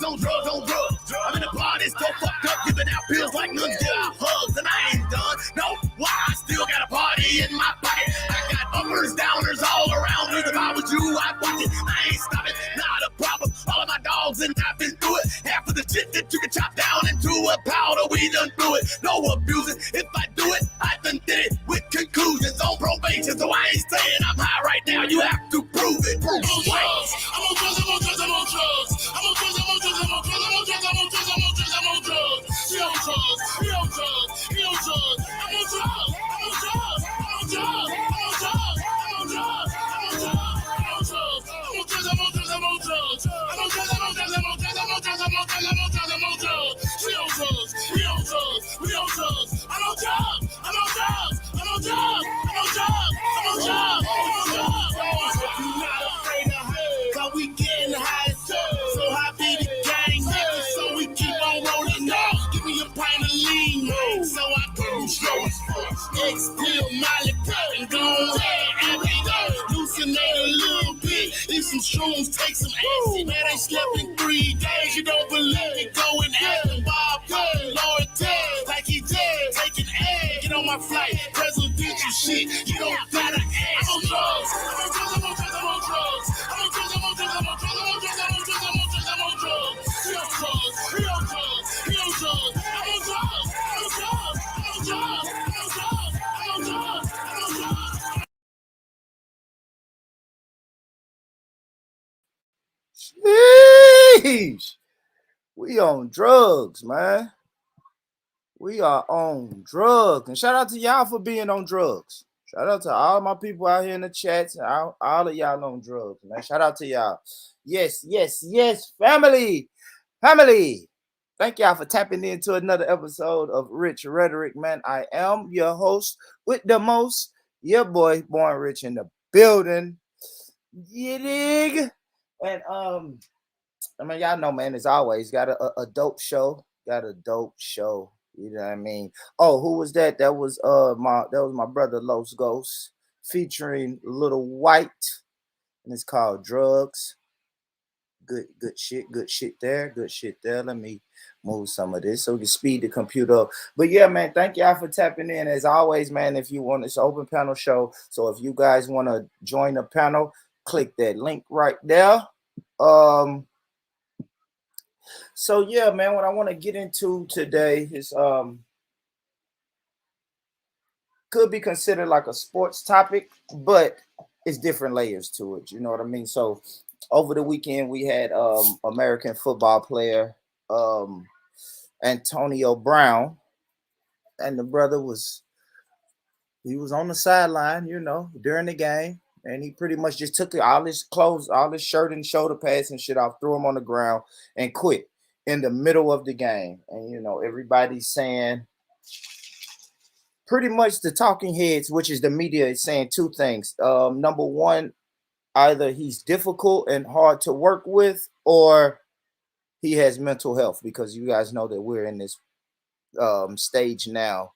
On drugs. I'm in the party, so fucked up, giving out pills like nuns give out hugs, and I ain't done. No, why? I still got a party in my pocket. I got uppers, downers all around me. If I was you, I'd watch it. I ain't stopping, not a problem. All of my dogs and I've been through it. Half of the shit that you can chop down into a powder, we done do it. No abusing. If I do it, I done did it with conclusions on probation. So I ain't saying I'm high right now. You have to prove it. I'm on drugs. I'm on drugs. I'm on drugs. I'm on drugs. I'm on drugs. I'm on drugs. I'm on drugs. I'm on drugs. I'm on drugs. I'm on drugs. I'm on drugs. He on drugs. He on drugs. He on drugs. I'm on drugs. I'm on drugs. I'm on drugs. I'm on drugs. I'm on drugs. I'm on drugs. I'm on drugs. I'm on drugs. I'm on drugs. I'm on drugs. I'm on drugs. I'm on drugs. I'm on drugs. I'm on drugs. I'm on drugs. I'm on drugs. I'm on drugs. I'm on drugs. She on drugs. He on drugs. We on drugs. I'm on drugs. I'm on drugs. I'm on drugs. I'm on drugs. I'm on drugs. I'm on drugs. You not afraid of her, but we getting high. So happy the gang niggas, so we keep on rolling up. Give me a pint of lean, so I go slow. X-Pill, Molly, and go on every day. Hallucinate a little bit, eat some shrooms, take some acid. Man, I slept in 3 days. You don't believe me? Go and ask him, Bob, Lord, Ted, like he did, taking egg. Get on my flight, presidential shit. You don't gotta ask. I'm on drugs. I'm on drugs. I'm on drugs. I'm on drugs. I'm on drugs. I'm on drugs. I'm on drugs. I'm on drugs. I'm on drugs. I'm on drugs. I'm on drugs. He on drugs. He on drugs. He on drugs. I'm on drugs. I'm on drugs. I'm on drugs. I'm on drugs. I'm on drugs. I'm on drugs. Sheesh. We on drugs, man. We are on drugs. And shout out to y'all for being on drugs. Shout out to all my people out here in the chats and all of y'all on drugs, man. Shout out to y'all. Yes, family. Family. Thank y'all for tapping into another episode of Rich Rhetoric, man. I am your host with the most, your boy, Born Rich in the building. You dig? And I mean, y'all know, man, as always, got a dope show. Got a dope show. You know what I mean? Oh, who was that? That was my brother Los Ghosts featuring Little White. And it's called Drugs. Good shit there. Let me move some of this so we can speed the computer up. But yeah, man, thank y'all for tapping in. As always, man, if you want, it's an open panel show. So if you guys want to join the panel, click that link right there. So yeah, man, what I want to get into today is could be considered like a sports topic, but it's different layers to it. You know what I mean? So over the weekend we had American football player Antonio Brown, and the brother was He was on the sideline, during the game, and he pretty much just took all his clothes, all his shirt and shoulder pads and shit off, threw him on the ground, and quit in the middle of the game. And everybody's saying pretty much the talking heads, which is the media, is saying two things. Number one, either he's difficult and hard to work with, or he has mental health, because you guys know that we're in this stage now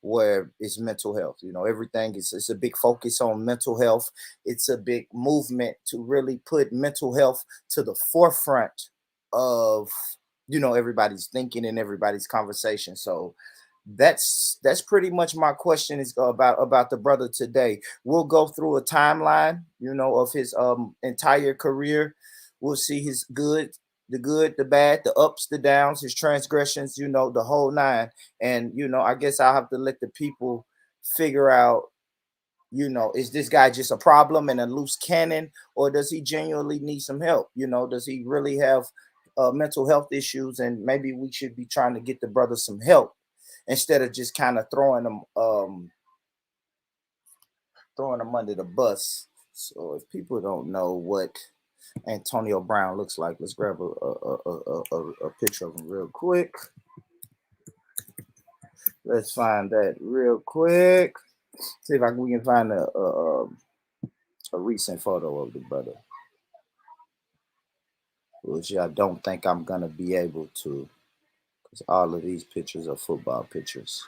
where it's mental health. Everything is, it's a big focus on mental health. It's a big movement to really put mental health to the forefront of everybody's thinking and everybody's conversation. So that's pretty much my question is about the brother today. We'll go through a timeline of his entire career. We'll see his the good, the bad, the ups, the downs, his transgressions, the whole nine. And I guess I'll have to let the people figure out, is this guy just a problem and a loose cannon, or does he genuinely need some help? Does he really have mental health issues, and maybe we should be trying to get the brother some help instead of just kind of throwing them under the bus. So if people don't know what Antonio Brown looks like, let's grab a picture of him real quick. Let's find that real quick. See if we can find a recent photo of the brother, which I don't think I'm gonna be able to, because all of these pictures are football pictures.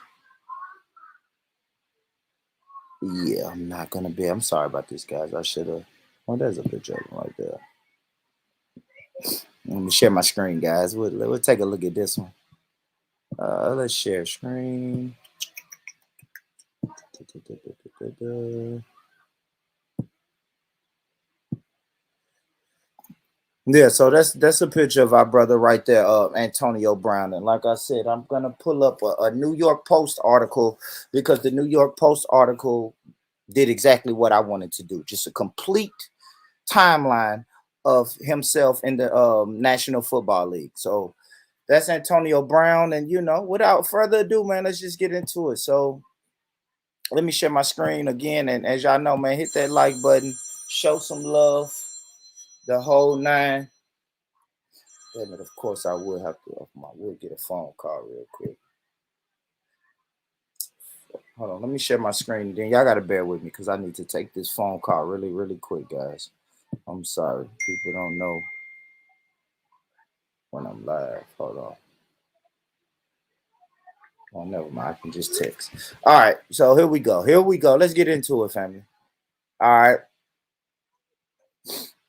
Yeah, I'm not gonna be. I'm sorry about this, guys. I should have. Oh, there's a picture of him right there. Let me share my screen, guys. We'll take a look at this one. Let's share screen. Yeah, so that's a picture of our brother right there, Antonio Brown. And like I said, I'm gonna pull up a New York Post article, because the New York Post article did exactly what I wanted to do. Just a complete timeline of himself in the National Football League. So that's Antonio Brown. And without further ado, man, let's just get into it. So let me share my screen again. And as y'all know, man, hit that like button, show some love, the whole nine. Damn it, of course I would have to. I would get a phone call real quick. Hold on, let me share my screen. Then y'all gotta bear with me, because I need to take this phone call really, really quick, guys. I'm sorry, people don't know when I'm live. Hold on. Oh, never mind. I can just text. All right, so here we go. Let's get into it, family. All right.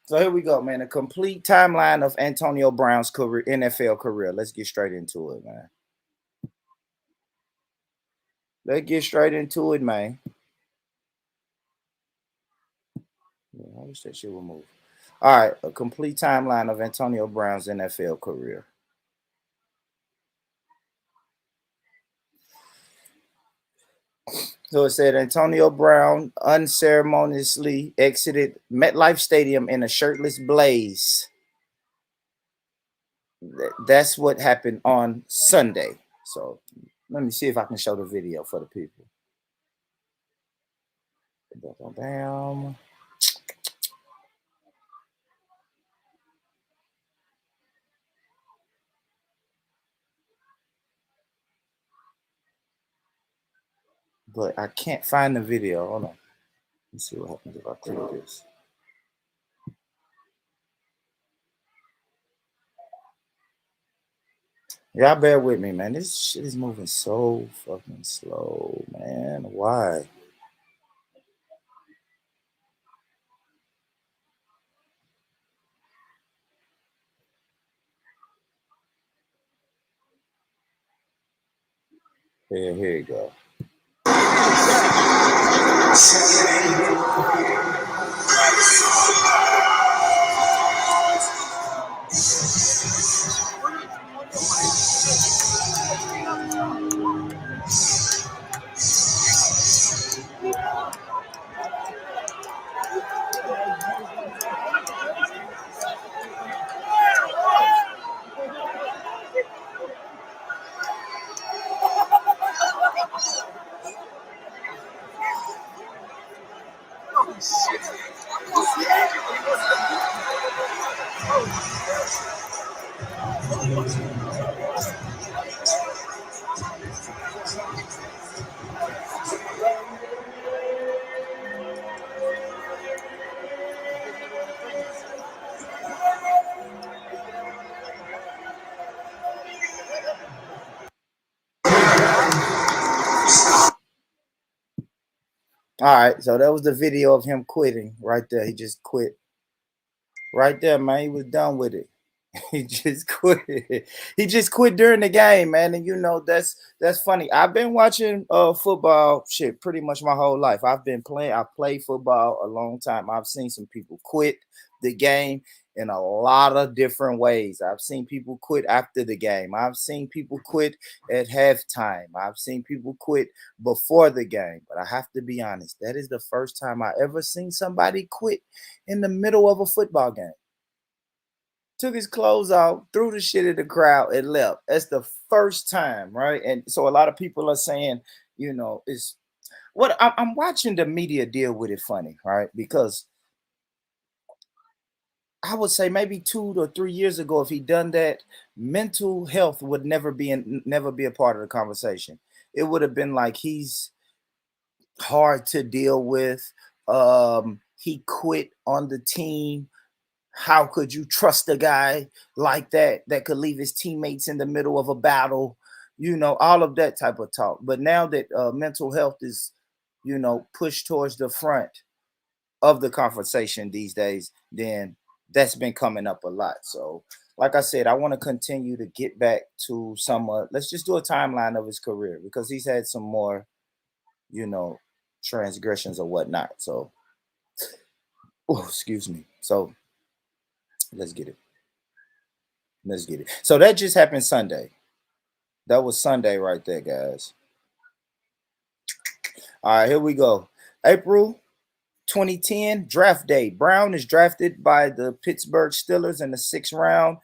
So here we go, man. A complete timeline of Antonio Brown's career, NFL career. Let's get straight into it, man. Yeah, I wish that shit would move. All right, a complete timeline of Antonio Brown's NFL career. So it said Antonio Brown unceremoniously exited MetLife Stadium in a shirtless blaze. That's what happened on Sunday. So let me see if I can show the video for the people. Bam. But I can't find the video. Hold on. Let's see what happens if I click this. Y'all bear with me, man. This shit is moving so fucking slow, man. Why? Here you go. All right, so that was the video of him quitting right there. He just quit right there, man. He was done with it. He just quit. He just quit during the game, man. And you know that's funny. I've been watching football shit pretty much my whole life. I played football a long time. I've seen some people quit the game in a lot of different ways. I've seen people quit after the game. I've seen people quit at halftime. I've seen people quit before the game. But I have to be honest, that is the first time I ever seen somebody quit in the middle of a football game. Took his clothes off, threw the shit at the crowd, and left. That's the first time, right? And so a lot of people are saying, it's what I'm watching the media deal with it funny, right? Because I would say maybe 2 to 3 years ago, if he'd done that, mental health would never be a part of the conversation. It would have been like he's hard to deal with. He quit on the team. How could you trust a guy like that could leave his teammates in the middle of a battle? All of that type of talk. But now that mental health is, pushed towards the front of the conversation these days, then that's been coming up a lot. So, like I said, I want to continue to get back to some. Let's just do a timeline of his career because he's had some more, you know, transgressions or whatnot. So, oh, excuse me. So let's get it. Let's get it. So that just happened Sunday. That was Sunday right there, guys. All right, here we go. April 2010, draft day. Brown is drafted by the Pittsburgh Steelers in the 6th round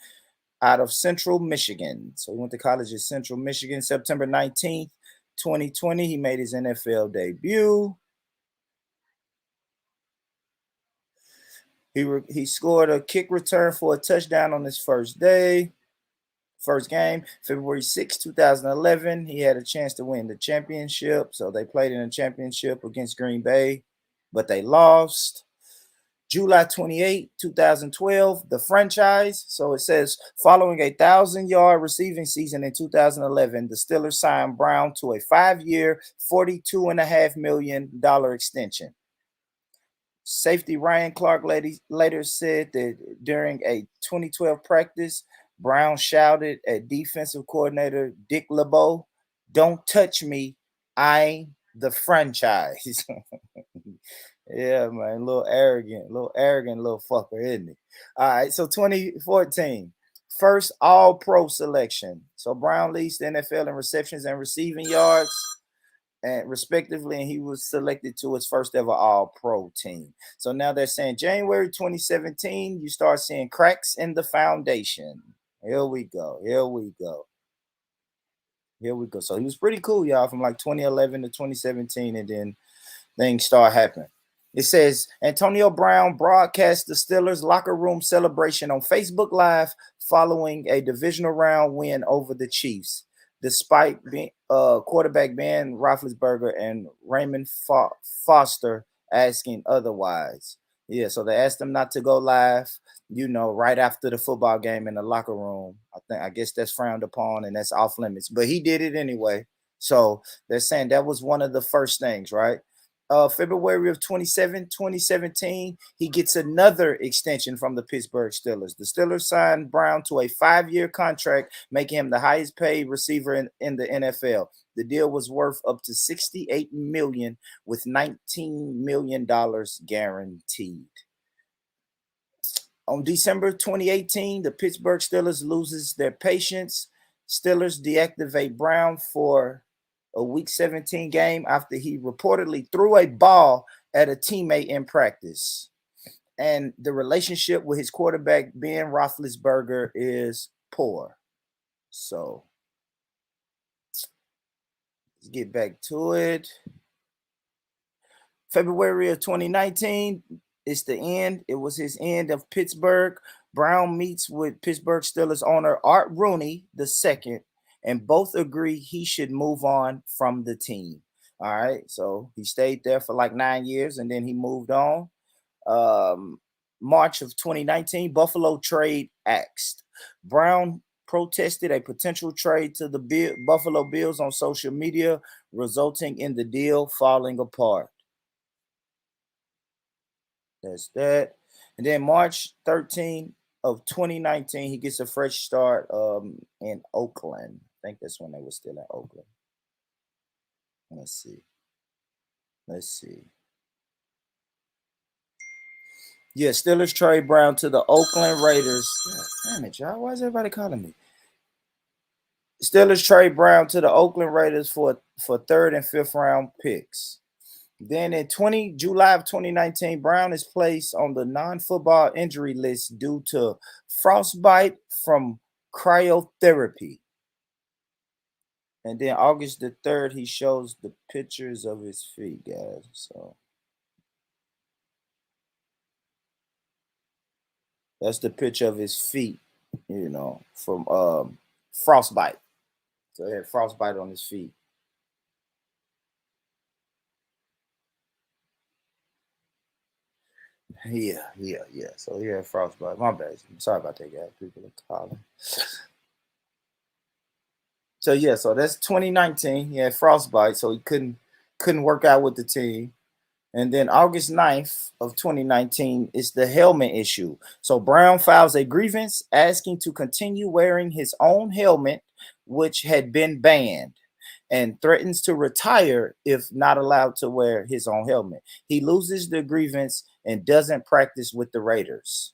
out of Central Michigan. So he went to college at Central Michigan. September 19th, 2020, he made his NFL debut. He scored a kick return for a touchdown on his first game, February 6, 2011. He had a chance to win the championship. So they played in a championship against Green Bay, but they lost. July 28, 2012, the franchise. So it says, following a 1,000-yard receiving season in 2011, the Steelers signed Brown to a 5-year, $42.5 million extension. Safety Ryan Clark later said that during a 2012 practice, Brown shouted at defensive coordinator Dick LeBeau, "Don't touch me. I'm the franchise." Yeah, man, a little arrogant little fucker, isn't he? All right, so 2014, first All-Pro selection. So Brown leads the NFL in receptions and receiving yards, and respectively, and he was selected to his first ever All-Pro team. So now they're saying January 2017, you start seeing cracks in the foundation. Here we go. So he was pretty cool, y'all, from like 2011 to 2017, and then things start happening. It says Antonio Brown broadcast the Steelers locker room celebration on Facebook Live following a divisional round win over the Chiefs, despite being quarterback Ben Roethlisberger and Raymond Foster asking otherwise. Yeah, so they asked him not to go live, right after the football game in the locker room. I guess that's frowned upon and that's off limits, but he did it anyway. So they're saying that was one of the first things, right? February of 2017, he gets another extension from the Pittsburgh Steelers. The Steelers signed Brown to a 5-year contract, making him the highest paid receiver in the NFL. The deal was worth up to $68 million with $19 million guaranteed. On December 2018, the Pittsburgh Steelers loses their patience. Steelers deactivate Brown for a Week 17 game after he reportedly threw a ball at a teammate in practice. And the relationship with his quarterback, Ben Roethlisberger, is poor. So let's get back to it. February of 2019, it's the end. It was his end of Pittsburgh. Brown meets with Pittsburgh Steelers owner Art Rooney II, and both agree he should move on from the team. All right, so he stayed there for like 9 years, and then he moved on. March of 2019, Buffalo trade axed. Brown protested a potential trade to the Buffalo Bills on social media, resulting in the deal falling apart. That's that. And then March 13 of 2019, he gets a fresh start in Oakland. I think that's when they were still in Oakland. Let's see. Yeah, Steelers trade Brown to the Oakland Raiders. God damn it, y'all. Why is everybody calling me? Steelers trade Brown to the Oakland Raiders for third and fifth round picks. Then in July of 2019, Brown is placed on the non-football injury list due to frostbite from cryotherapy. And then August the 3rd, he shows the pictures of his feet, guys. So that's the picture of his feet, from frostbite. So he had frostbite on his feet. Yeah. So he had frostbite. My bad. Sorry about that, guys. People are calling. So yeah, so that's 2019. He had frostbite, so he couldn't work out with the team. And then August 9th of 2019 is the helmet issue. So Brown files a grievance asking to continue wearing his own helmet, which had been banned, and threatens to retire if not allowed to wear his own helmet. He loses the grievance and doesn't practice with the Raiders.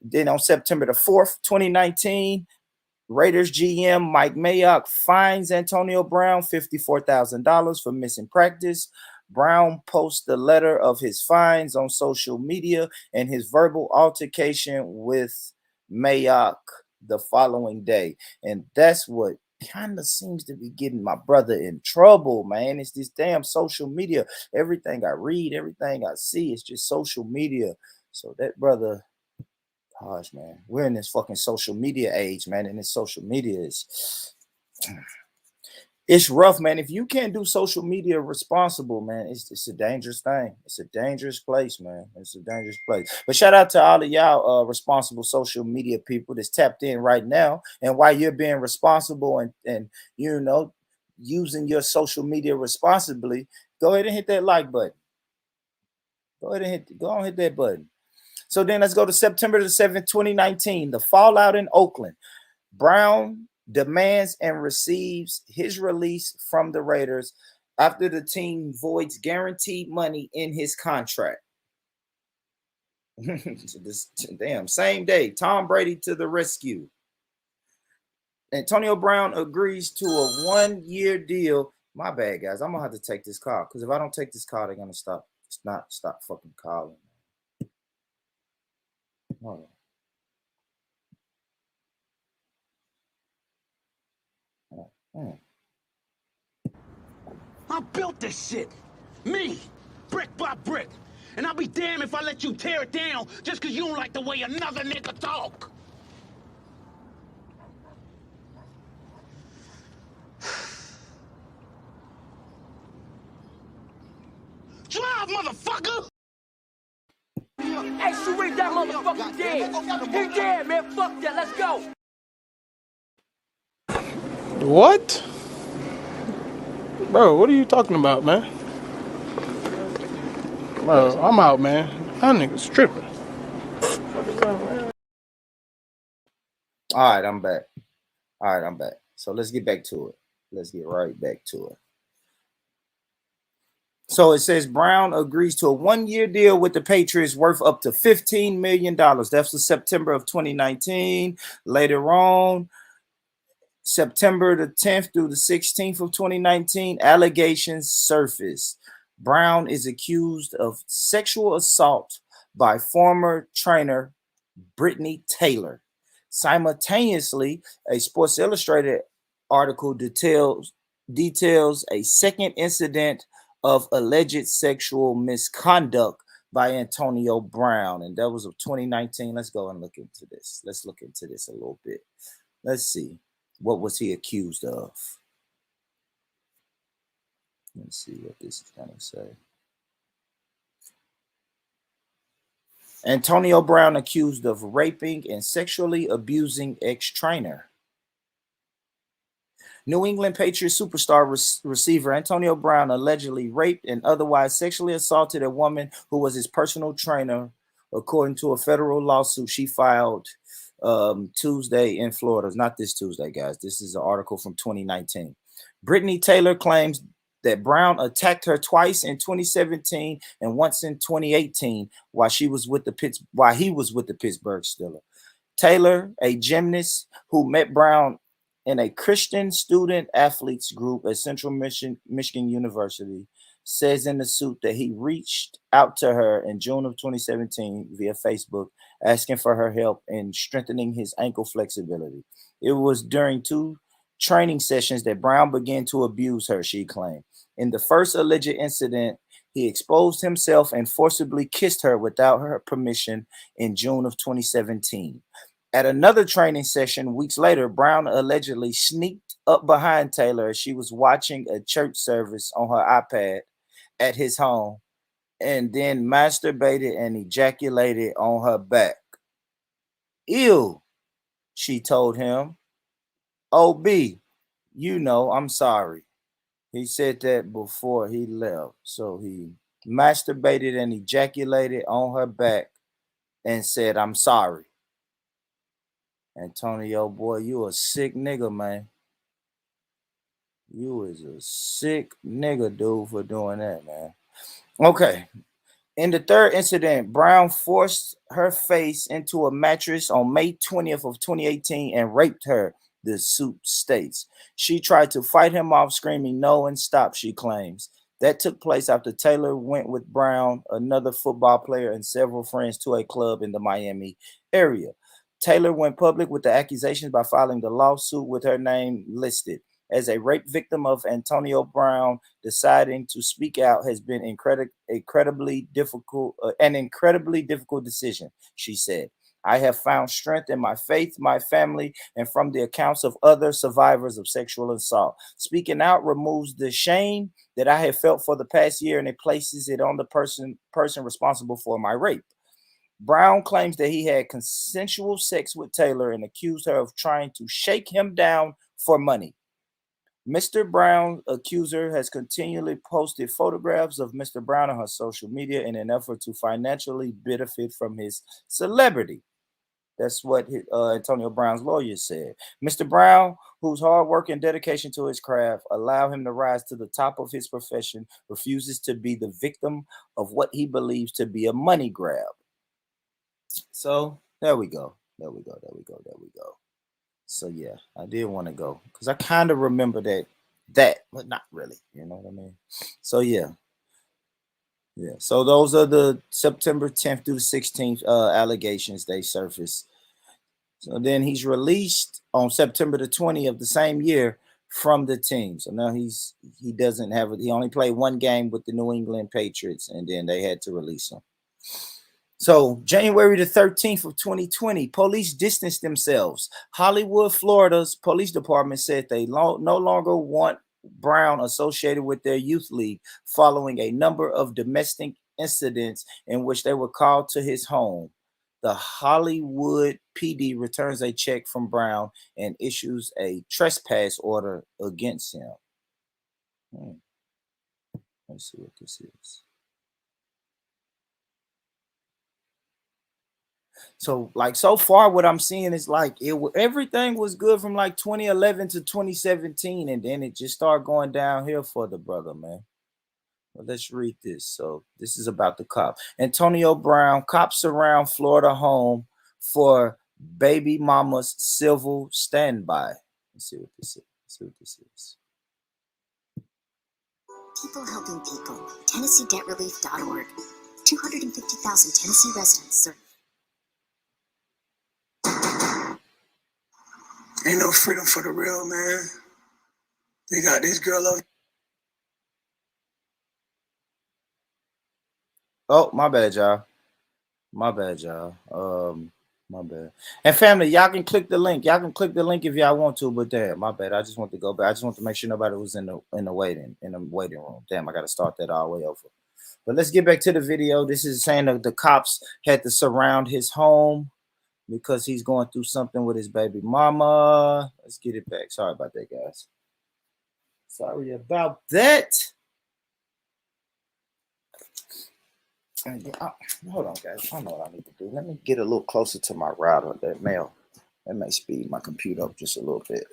Then on September the 4th, 2019, Raiders GM Mike Mayock fines Antonio Brown $54,000 for missing practice. Brown posts the letter of his fines on social media and his verbal altercation with Mayock the following day. And that's what kind of seems to be getting my brother in trouble, man. It's this damn social media. Everything I read, everything I see, it's just social media. So that brother, gosh, man, we're in this fucking social media age, man, and this social media is, it's rough, man. If you can't do social media responsible, man, it's a dangerous thing. It's a dangerous place, man. It's a dangerous place. But shout out to all of y'all responsible social media people that's tapped in right now. And while you're being responsible and using your social media responsibly, go ahead and hit that like button. Go and hit that button. So then let's go to September the 7th, 2019, the fallout in Oakland. Brown demands and receives his release from the Raiders after the team voids guaranteed money in his contract. Damn, same day, Tom Brady to the rescue. Antonio Brown agrees to a 1-year deal. My bad, guys. I'm going to have to take this call because if I don't take this call, they're going to stop fucking calling. Hold on. I built this shit. Me. Brick by brick. And I'll be damned if I let you tear it down just because you don't like the way another nigga talk. Drive, motherfucker! Hey, Sharif, that motherfucker dead. He dead, man. Fuck that. Let's go. What? Bro, what are you talking about, man? Bro, I'm out, man. That nigga's tripping. All right, I'm back. So let's get back to it. Let's get right back to it. So it says Brown agrees to a 1-year deal with the Patriots worth up to $15 million. That's was September of 2019. Later on, September the 10th through the 16th of 2019, allegations surfaced. Brown is accused of sexual assault by former trainer Brittany Taylor. Simultaneously, a Sports Illustrated article details a second incident of alleged sexual misconduct by Antonio Brown. And that was of 2019. Let's go and look into this. Let's look into this a little bit. Let's see. What was he accused of? Let's see what this is going to say. Antonio Brown accused of raping and sexually abusing ex-trainer. New England Patriots superstar receiver Antonio Brown allegedly raped and otherwise sexually assaulted a woman who was his personal trainer, according to a federal lawsuit she filed Tuesday in Florida. It's not this Tuesday, guys. This is an article from 2019. Brittany Taylor claims that Brown attacked her twice in 2017 and once in 2018 while he was with the Pittsburgh Steelers. Taylor, a gymnast who met Brown in a Christian student athletes group at Central Michigan University, says in the suit that he reached out to her in June of 2017 via Facebook, asking for her help in strengthening his ankle flexibility. It was during 2 training sessions that Brown began to abuse her, she claimed. In the first alleged incident, he exposed himself and forcibly kissed her without her permission in June of 2017. At another training session weeks later, Brown allegedly sneaked up behind Taylor as she was watching a church service on her iPad at his home and then masturbated and ejaculated on her back. Ew, she told him. OB, you know, I'm sorry. He said that before he left. So he masturbated and ejaculated on her back and said, I'm sorry. Antonio, boy, you a sick nigga, man. You is a sick nigga, dude, for doing that, man. Okay. In the third incident, Brown forced her face into a mattress on May 20th of 2018 and raped her, the suit states. She tried to fight him off, screaming no and stop, she claims. That took place after Taylor went with Brown, another football player, and several friends to a club in the Miami area. Taylor went public with the accusations by filing the lawsuit with her name listed. As a rape victim of Antonio Brown, deciding to speak out has been an incredibly difficult decision, she said. I have found strength in my faith, my family, and from the accounts of other survivors of sexual assault. Speaking out removes the shame that I have felt for the past year, and it places it on the person responsible for my rape. Brown claims that he had consensual sex with Taylor and accused her of trying to shake him down for money. Mr. Brown's accuser has continually posted photographs of Mr. Brown on her social media in an effort to financially benefit from his celebrity. That's what Antonio Brown's lawyer said. Mr. Brown, whose hard work and dedication to his craft allow him to rise to the top of his profession, refuses to be the victim of what he believes to be a money grab. So there we go. There we go. So yeah, I did want to go because I kind of remember that, but not really. You know what I mean? So yeah. So those are the September 10th through the 16th allegations they surfaced. So then he's released on September the 20th of the same year from the team. So now he doesn't have it. He only played one game with the New England Patriots, and then they had to release him. So January the 13th of 2020, police distanced themselves. Hollywood, Florida's police department said they no longer want Brown associated with their youth league following a number of domestic incidents in which they were called to his home. The Hollywood PD returns a check from Brown and issues a trespass order against him. Let's see what this is. So, like, so far, what I'm seeing is like everything was good from like 2011 to 2017, and then it just started going downhill for the brother, man. Well, let's read this. So, this is about the cop. Antonio Brown, cops surround Florida home for baby mama's civil standby. Let's see what this is. People helping people. TennesseeDebtRelief.org. 250,000 Tennessee residents serve. Ain't no freedom for the real, man. They got this girl over. Oh, my bad, y'all. My bad, y'all. My bad. And family, y'all can click the link. Y'all can click the link if y'all want to. But damn, my bad. I just want to go back. I just want to make sure nobody was in the waiting room. Damn, I got to start that all the way over. But let's get back to the video. This is saying that the cops had to surround his home because he's going through something with his baby mama. Let's get it back. Sorry about that, guys. Sorry about that. Hold on, guys. I know what I need to do. Let me get a little closer to my router, that mail. That may speed my computer up just a little bit.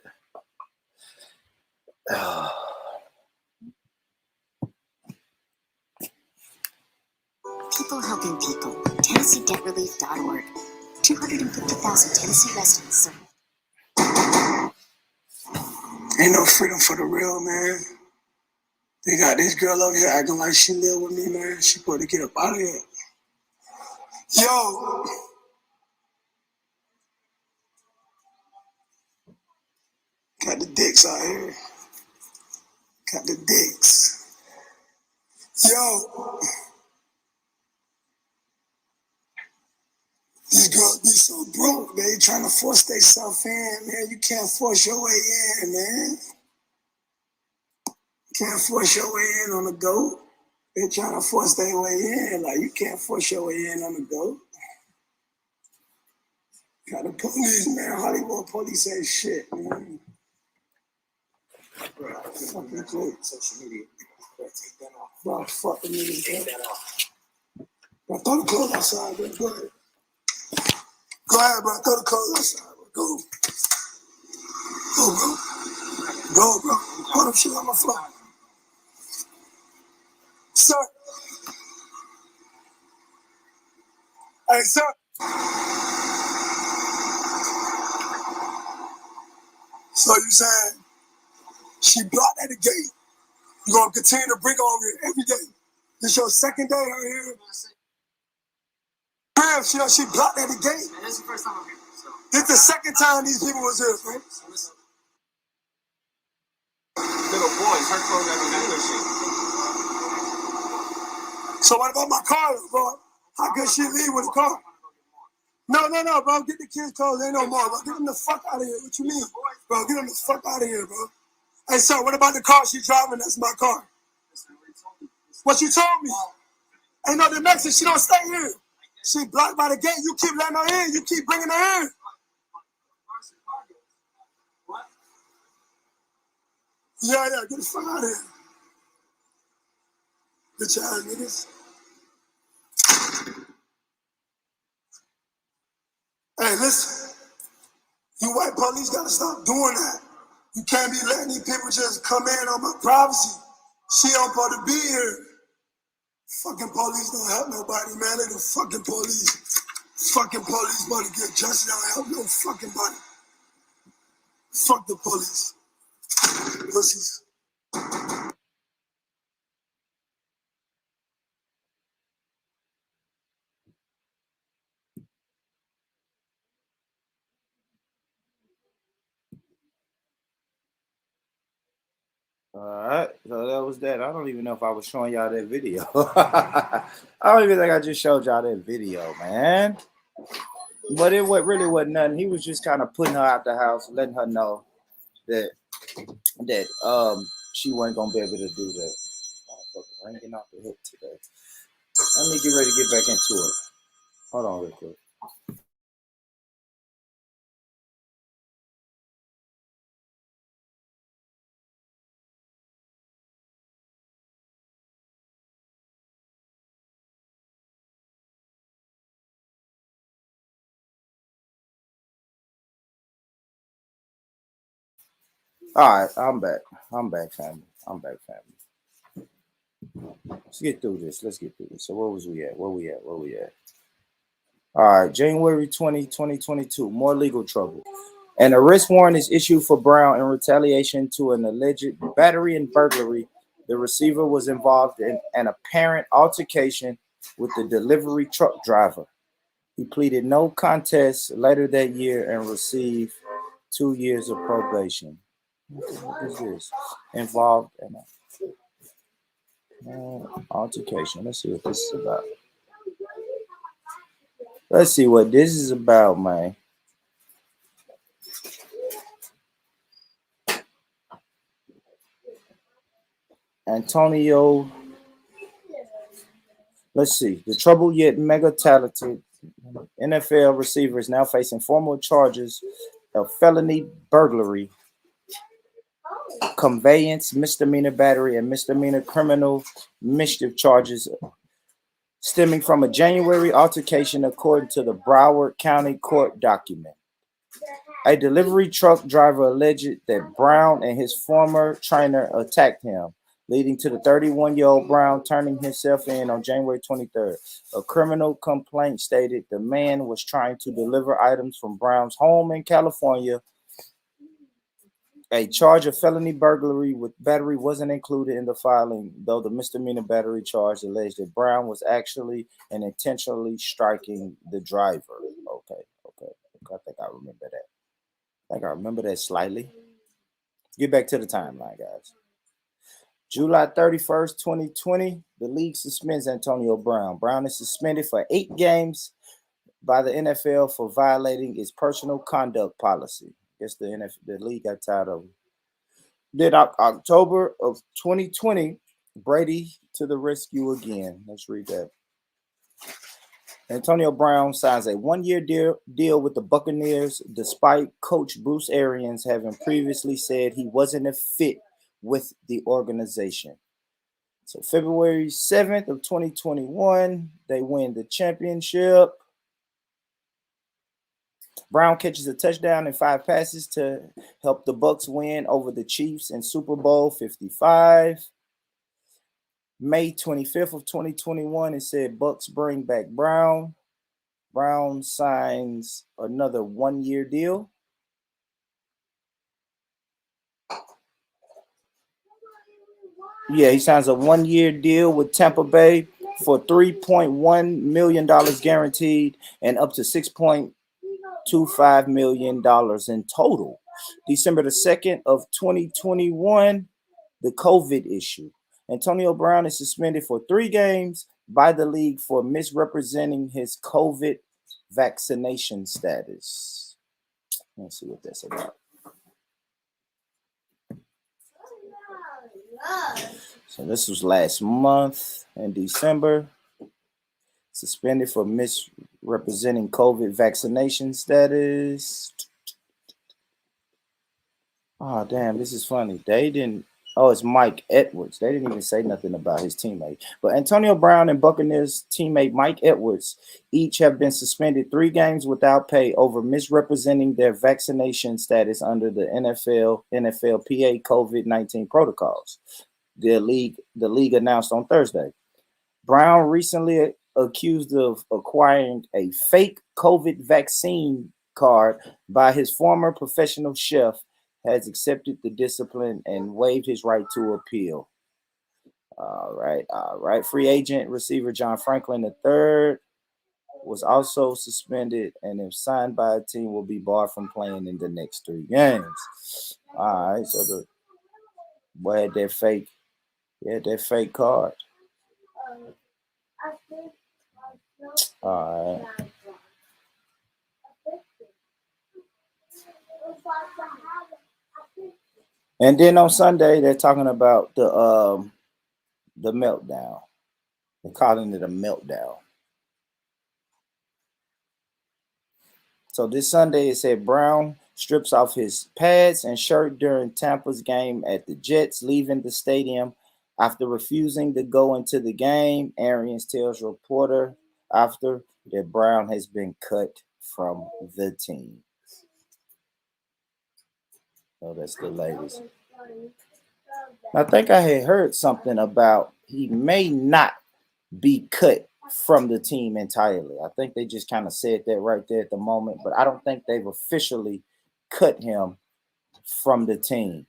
People helping people. TennesseeDebtRelief.org. 250,000 Tennessee residents served. Ain't no freedom for the real, man. They got this girl over here acting like she live with me, man. She supposed to get up out of here. Yo! Got the dicks out here. Got the dicks. Yo! These girls be so broke, they trying to force themselves in, man. You can't force your way in, man. You can't force your way in on the goat. They trying to force their way in. Like, you can't force your way in on the goat. Got the police, man. Hollywood police ain't shit, man. Bro, fucking good. Social media. Bro, take that off. Bro, fucking niggas, bro. Take that off. Bro, throw the clothes outside, bro. Go ahead. Go ahead, bro. Throw the clothes outside, bro. Go. Go, bro. Go, bro. Put them shit on my floor. Sir. Hey, sir. So you saying she blocked at the gate? You gonna continue to bring her over here every day? This your second day out here? Damn, she blocked at the gate. This is the first time I'm here. So. This the second time these people was here, right? Little boys, her clothes got the shit. So what about my car, bro? How could she leave with a car? No, bro. Get the kids' clothes. Ain't no more, bro. Get them the fuck out of here. What you mean? Bro, get them the fuck out of here, bro. Hey, sir, what about the car she driving? That's my car. What you told me? Ain't no Mexican. She don't stay here. She blocked by the gate. You keep letting her in. You keep bringing her in. Yeah, get the fuck out of here. Bitch ass niggas. Hey, listen. You white police gotta stop doing that. You can't be letting these people just come in on my privacy. She don't supposed to be here. Fucking police don't help nobody, man. They the fucking police. Fucking police about to get justice. Don't help no fucking body. Fuck the police. Pussies. All right, so that was that. I don't even know if I was showing y'all that video. I don't even think I just showed y'all that video, man. But it really wasn't nothing. He was just kind of putting her out the house, letting her know that she wasn't gonna be able to do that. Ringing off the hook today. Let me get ready to get back into it. Hold on real quick. All right, I'm back. I'm back, family. Let's get through this. So where was we at? Where we at? All right, January 20, 2022, more legal trouble. An arrest warrant is issued for Brown in retaliation to an alleged battery and burglary. The receiver was involved in an apparent altercation with the delivery truck driver. He pleaded no contest later that year and received 2 years of probation. What is this? Involved in an altercation. Let's see what this is about. Let's see what this is about, man. Antonio. Let's see. The troubled yet mega talented NFL receiver is now facing formal charges of felony burglary, conveyance, misdemeanor battery, and misdemeanor criminal mischief charges stemming from a January altercation, according to the Broward County Court document. A delivery truck driver alleged that Brown and his former trainer attacked him, leading to the 31-year-old Brown turning himself in on January 23rd. A criminal complaint stated the man was trying to deliver items from Brown's home in California. A charge of felony burglary with battery wasn't included in the filing, though the misdemeanor battery charge alleged that Brown was actually and intentionally striking the driver. Okay. I think I remember that. Slightly. Get back to the timeline, guys. July 31st, 2020, the league suspends Antonio Brown. Brown is suspended for 8 games by the NFL for violating its personal conduct policy. I guess the league got tired of him. Then October of 2020, Brady to the rescue again. Let's read that. Antonio Brown signs a 1-year deal with the Buccaneers, despite coach Bruce Arians having previously said he wasn't a fit with the organization. So February 7th of 2021, they win the championship. Brown catches a touchdown and 5 passes to help the Bucs win over the Chiefs in Super Bowl 55. May 25th of 2021, it said Bucs bring back Brown. Brown signs another 1-year deal. Yeah, he signs a 1-year deal with Tampa Bay for $3.1 million guaranteed and up to $6.25 million in total. December the 2nd of 2021, the COVID issue. Antonio Brown is suspended for 3 games by the league for misrepresenting his COVID vaccination status. Let's see what that's about. So this was last month in December. Suspended for misrepresenting COVID vaccination status. Oh, damn, this is funny. They didn't. Oh, it's Mike Edwards. They didn't even say nothing about his teammate. But Antonio Brown and Buccaneers teammate Mike Edwards each have been suspended 3 games without pay over misrepresenting their vaccination status under the NFLPA COVID-19 protocols. The league announced on Thursday. Brown recently accused of acquiring a fake COVID vaccine card by his former professional chef has accepted the discipline and waived his right to appeal. All right. Free agent receiver John Franklin III was also suspended, and if signed by a team, will be barred from playing in the next 3 games. All right, so the boy had that fake. He had that fake card. All right. And then on Sunday, they're talking about the meltdown. They're calling it a meltdown. So this Sunday, it said Brown strips off his pads and shirt during Tampa's game at the Jets, leaving the stadium after refusing to go into the game. Arians tells reporter after that Brown has been cut from the team. Oh, that's the latest. I think I had heard something about he may not be cut from the team entirely. I think they just kind of said that right there at the moment, but I don't think they've officially cut him from the team.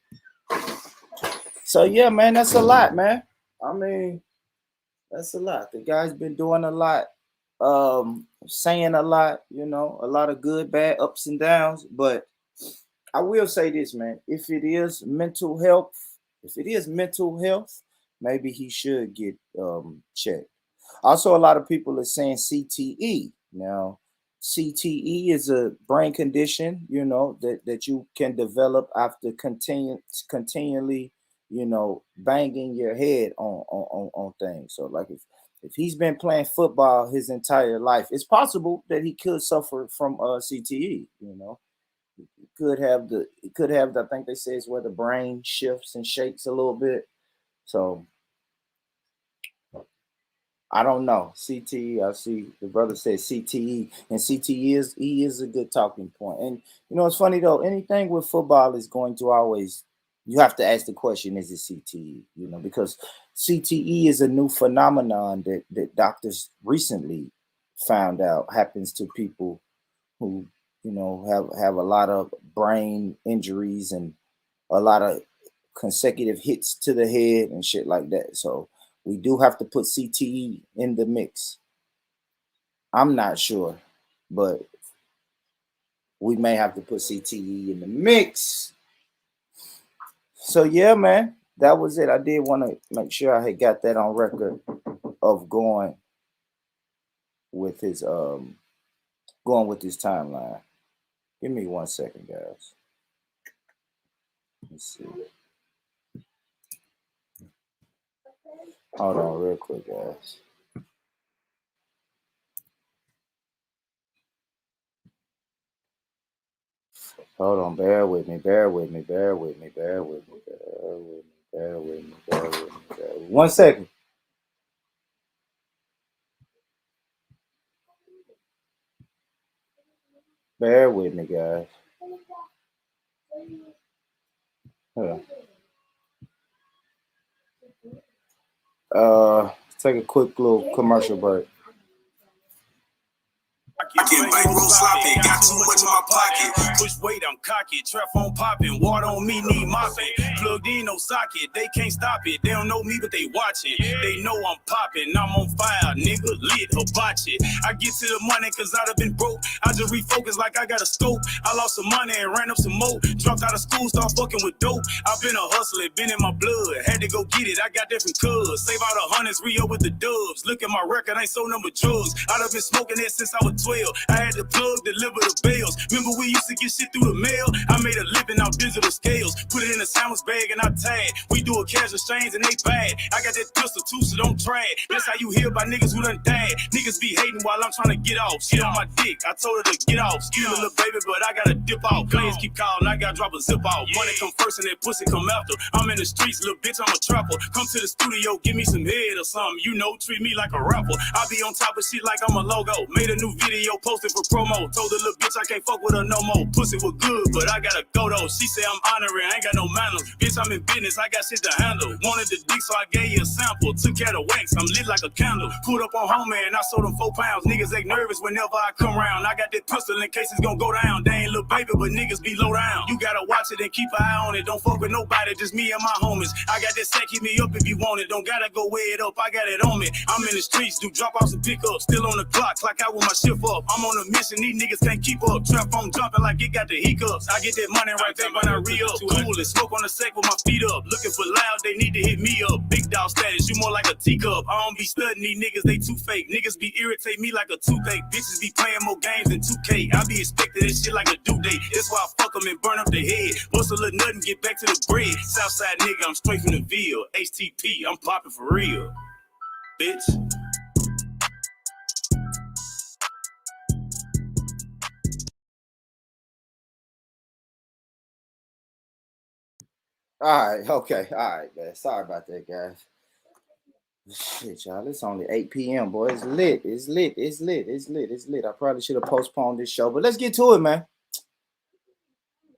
So yeah, man, that's a lot, man. I mean, that's a lot. The guy's been doing a lot, saying a lot, a lot of good, bad, ups and downs. But I will say this, man. If it is mental health, maybe he should get checked. Also, a lot of people are saying CTE. Now, CTE is a brain condition, you know, that you can develop after continually, you know, banging your head on things. So like if he's been playing football his entire life, it's possible that he could suffer from CTE, you know. It could have the, I think they say it's where the brain shifts and shakes a little bit. So I don't know. CTE, I see the brother said CTE, and CTE is a good talking point. And you know, it's funny though, anything with football is going to always, you have to ask the question, is it CTE? You know, because CTE is a new phenomenon that doctors recently found out happens to people who, you know, have a lot of brain injuries and a lot of consecutive hits to the head and shit like that. So we do have to put CTE in the mix. I'm not sure, but we may have to put CTE in the mix. So yeah, man, that was it. I did want to make sure I had got that on record of going with his timeline. Give me 1 second, guys. Let's see. Hold on real quick, guys. Hold on, bear with me. 1 second. Bear with me, guys. Hold on. Take a quick little commercial break. I can't bankroll sloppy, got too much in my pocket. Push weight, I'm cocky. Trap on popping, water on me, need mopping. Plugged in, no socket, they can't stop it. They don't know me, but they watching. They know I'm popping, I'm on fire, nigga, lit, hibachi. I get to the money cause I'd have been broke. I just refocus like I got a scope. I lost some money and ran up some more. Dropped out of school, start fucking with dope. I've been a hustler, been in my blood. Had to go get it, I got that from cuz. Save out the hundreds, re-up with the dubs. Look at my record, I ain't sold number drugs. I'd have been smoking that since I was 12. I had to plug, deliver the bills. Remember we used to get shit through the mail? I made a living out digital scales. Put it in a sandwich bag and I tag. We do a cash exchange and they bad. I got that pistol too, so don't try it. That's how you hear about niggas who done died. Niggas be hating while I'm trying to get off. She on my dick, I told her to get off. Excuse me, little baby, but I gotta dip out. Players keep calling, I gotta drop a zip out. Money come first and that pussy come after. I'm in the streets, little bitch, I'm a trapper. Come to the studio, give me some head or something. You know, treat me like a rapper. I be on top of shit like I'm a logo. Made a new video, posted for promo. Told the little bitch I can't fuck with her no more. Pussy was good, but I gotta go though. She say I'm honoring, I ain't got no manners. Bitch, I'm in business, I got shit to handle. Wanted the dick, so I gave you a sample. Took care of wax, I'm lit like a candle. Pulled up on homie and I sold them 4 pounds. Niggas act nervous whenever I come around. I got that pistol in case it's gonna go down. They ain't little baby, but niggas be low down. You gotta watch it and keep an eye on it. Don't fuck with nobody, just me and my homies. I got that sack, hit me up if you want it. Don't gotta go weigh it up, I got it on me. I'm in the streets, do drop offs and pickups. Still on the clock out with my shift up. I'm on a mission, these niggas can't keep up. Trap on jumping like it got the hiccups. I get that money right there when I re-up. Cool and smoke on the sack with my feet up. Looking for loud, they need to hit me up. Big dog status, you more like a teacup. I don't be studying these niggas, they too fake. Niggas be irritate me like a toothache. Bitches be playing more games than 2K. I be expecting this shit like a due date. That's why I fuck them and burn up the head. Bust a little nut and get back to the bread. Southside nigga, I'm straight from the Ville. HTP, I'm popping for real. Bitch. All right, okay, all right, man. Sorry about that, guys. Shit, y'all. It's only 8 p.m. Boy, it's lit. I probably should have postponed this show, but let's get to it, man.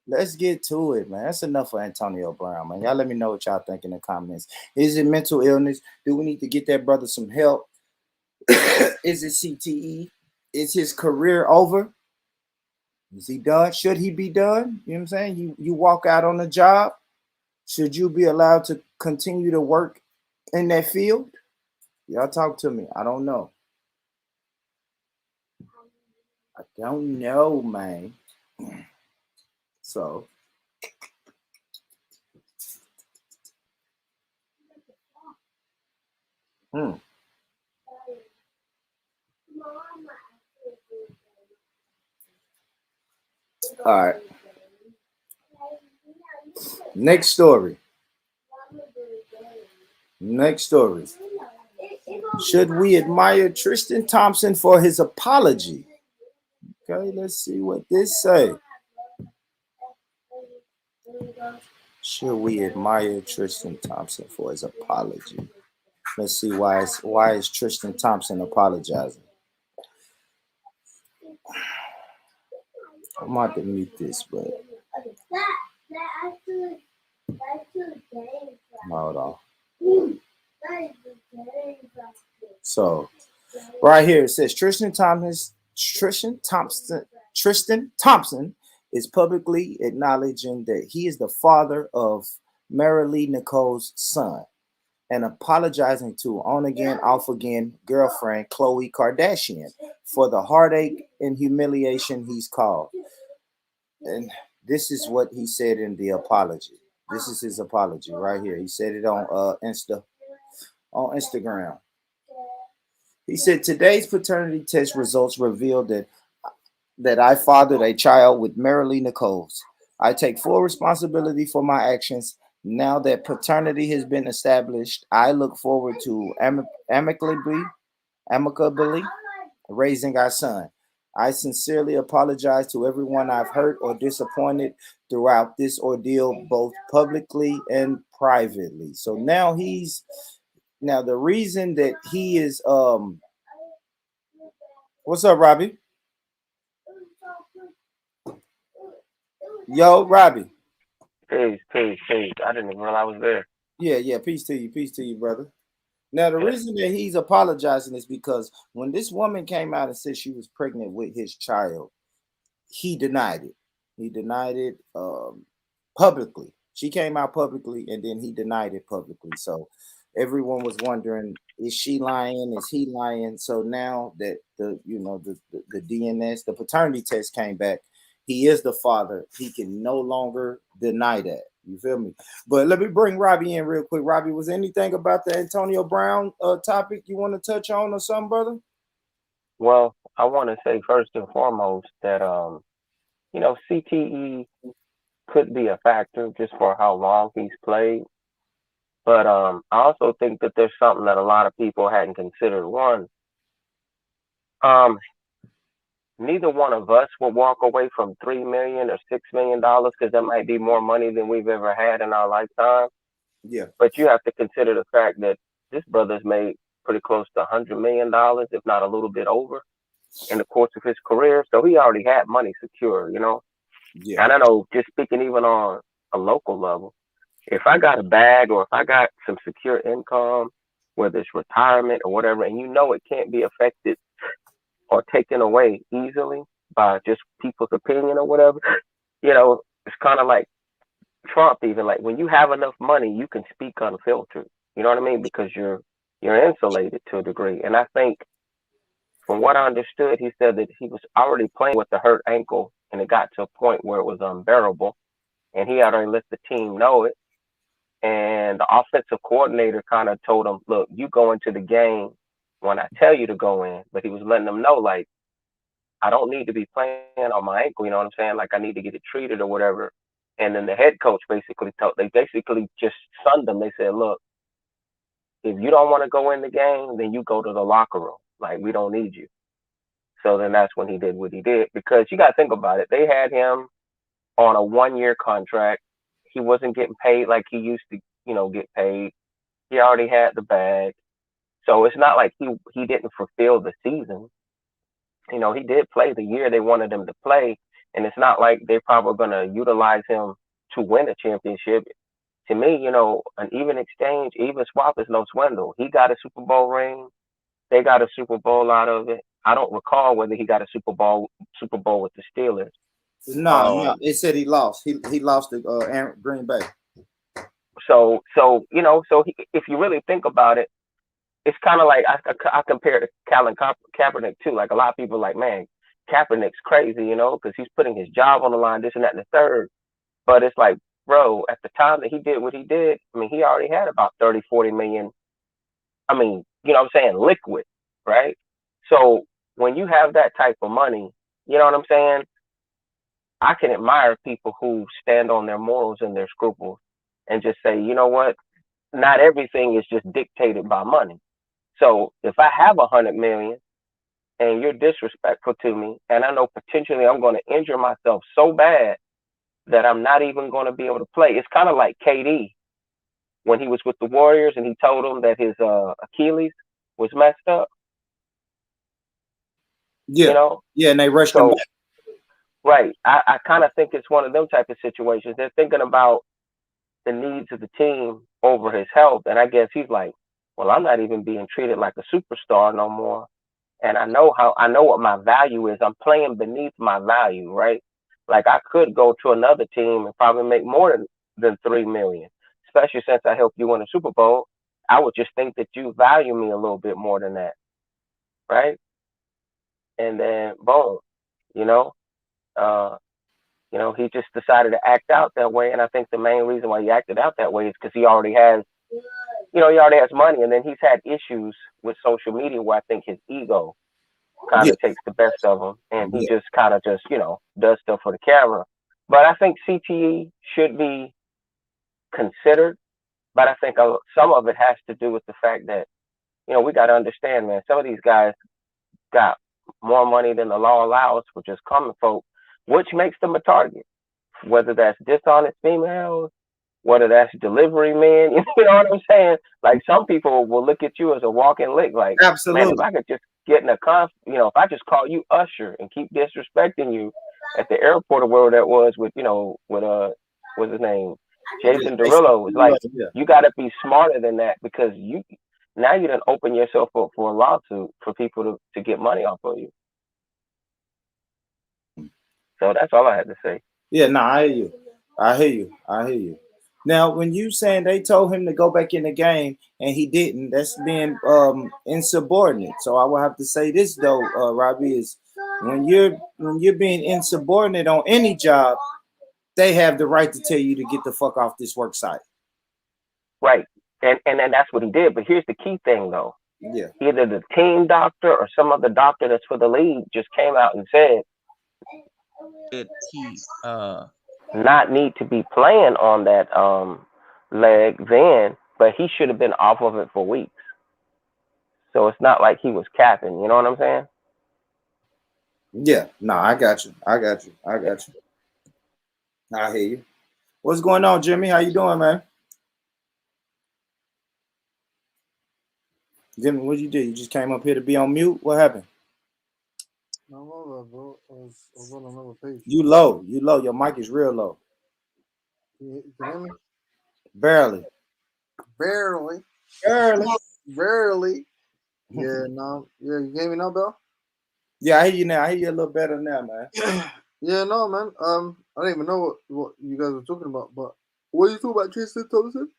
Let's get to it, man. That's enough for Antonio Brown, man. Y'all let me know what y'all think in the comments. Is it mental illness? Do we need to get that brother some help? Is it CTE? Is his career over? Is he done? Should he be done? You know what I'm saying? You walk out on the job. Should you be allowed to continue to work in that field? Y'all talk to me. I don't know. I don't know, man. So, All right. Next story. Next story. Should we admire Tristan Thompson for his apology? Okay, let's see what this say. Should we admire Tristan Thompson for his apology? Let's see why is Tristan Thompson apologizing? I'm about to mute this, but hold on. So right here it says Tristan Thompson is publicly acknowledging that he is the father of Marilee Nicole's son and apologizing to on again, off again girlfriend Khloe Kardashian for the heartache and humiliation he's caused. And this is what he said in the apology. This is his apology right here. He said it on Instagram. He said today's paternity test results revealed that I fathered a child with Marilee Nicole's. I take full responsibility for my actions. Now that paternity has been established, I look forward to amicably raising our son. I sincerely apologize to everyone I've hurt or disappointed throughout this ordeal, both publicly and privately. So now the reason that he is what's up, Robbie? Yo, Robbie. Peace. I didn't even realize I was there. Yeah. Peace to you, brother. Now, the reason that he's apologizing is because when this woman came out and said she was pregnant with his child, he denied it. He denied it publicly. She came out publicly, and then he denied it publicly. So everyone was wondering, is she lying? Is he lying? So now that the DNS, the paternity test came back, he is the father. He can no longer deny that. You feel me? But let me bring Robbie in real quick. Robbie, was anything about the Antonio Brown topic you want to touch on or something, brother? Well, I want to say first and foremost that CTE could be a factor just for how long he's played. But I also think that there's something that a lot of people hadn't considered. One, neither one of us will walk away from $3 million or $6 million because that might be more money than we've ever had in our lifetime. Yeah. But you have to consider the fact that this brother's made pretty close to $100 million, if not a little bit over, in the course of his career. So he already had money secure, Yeah. And I know, just speaking even on a local level, if I got a bag or if I got some secure income, whether it's retirement or whatever, and it can't be affected or taken away easily by just people's opinion or whatever, it's kind of like Trump. Even like when you have enough money, you can speak unfiltered. You know what I mean? Because you're insulated to a degree. And I think from what I understood, he said that he was already playing with the hurt ankle, and it got to a point where it was unbearable, and he had already let the team know it. And the offensive coordinator kind of told him, look, you go into the game when I tell you to go in. But he was letting them know, like, I don't need to be playing on my ankle. You know what I'm saying? Like, I need to get it treated or whatever. And then the head coach basically just sunned them. They said, look, if you don't want to go in the game, then you go to the locker room. Like, we don't need you. So then that's when he did what he did. Because you got to think about it. They had him on a 1-year contract. He wasn't getting paid like he used to, get paid. He already had the bag. So it's not like he didn't fulfill the season. He did play the year they wanted him to play. And it's not like they're probably going to utilize him to win a championship. To me, an even exchange, even swap is no swindle. He got a Super Bowl ring. They got a Super Bowl out of it. I don't recall whether he got a Super Bowl with the Steelers. No, it said he lost. He lost to Green Bay. So if you really think about it, it's kind of like I compare it to Colin Kaepernick too. Like a lot of people are like, man, Kaepernick's crazy, because he's putting his job on the line, this and that and the third. But it's like, bro, at the time that he did what he did, I mean, he already had about 30, 40 million. I mean, you know what I'm saying, liquid, right? So when you have that type of money, you know what I'm saying? I can admire people who stand on their morals and their scruples and just say, you know what, not everything is just dictated by money. So if I have 100 million and you're disrespectful to me, and I know potentially I'm going to injure myself so bad that I'm not even going to be able to play. It's kind of like KD when he was with the Warriors and he told them that his Achilles was messed up. Yeah. You know? Yeah, and they rushed him back. Right. I kind of think it's one of them type of situations. They're thinking about the needs of the team over his health. And I guess he's like, well, I'm not even being treated like a superstar no more. And I know what my value is. I'm playing beneath my value, right? Like I could go to another team and probably make more than 3 million, especially since I helped you win a Super Bowl. I would just think that you value me a little bit more than that. Right. And then boom, you know, he just decided to act out that way. And I think the main reason why he acted out that way is because he already has money. And then he's had issues with social media where I think his ego kind of takes the best of him. And he just kind of just, does stuff for the camera. But I think CTE should be considered. But I think some of it has to do with the fact that, we got to understand, man, some of these guys got more money than the law allows for just common folk, which makes them a target, whether that's dishonest females, whether that's delivery men, you know what I'm saying? Like some people will look at you as a walking lick, like, absolutely, man, if I could just get in a if I just call you Usher and keep disrespecting you at the airport or wherever that was with what's his name? Jason Derulo. It's like, you got to be smarter than that because you done open yourself up for a lawsuit for people to get money off of you. So that's all I had to say. Yeah, no, I hear you. Now, when you saying they told him to go back in the game and he didn't, that's being insubordinate. So I will have to say this though, Robbie, is when you're being insubordinate on any job, they have the right to tell you to get the fuck off this work site. Right. And then that's what he did. But here's the key thing though. Yeah. Either the team doctor or some other doctor that's for the league just came out and said that he not need to be playing on that leg then, but he should have been off of it for weeks. So it's not like he was capping, you know what I'm saying? Yeah, no, I got you. I hear you. What's going on, Jimmy? How you doing, man? Jimmy, what you did? You just came up here to be on mute? What happened? No, bro. I was on another page. You low. Your mic is real low. You hear me? Barely. Yeah, no. Yeah, you hear me now, Bill? Yeah, I hear you now. I hear you a little better now, man. Yeah, no, man. I don't even know what you guys were talking about, but what are you talking about, Tristan Thompson?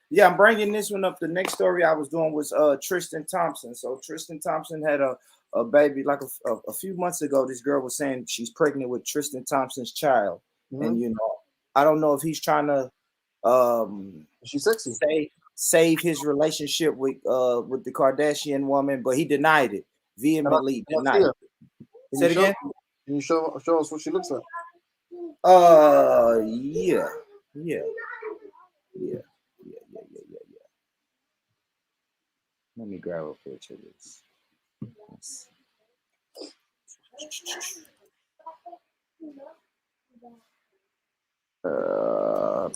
Yeah, I'm bringing this one up. The next story I was doing was Tristan Thompson. So Tristan Thompson had a baby like a few months ago. This girl was saying she's pregnant with Tristan Thompson's child, and I don't know if he's trying to she's sexy save his relationship with the Kardashian woman, but he denied it vehemently. Denied it. Say it again. Can you show us what she looks like? Yeah. Let me grab a picture of this.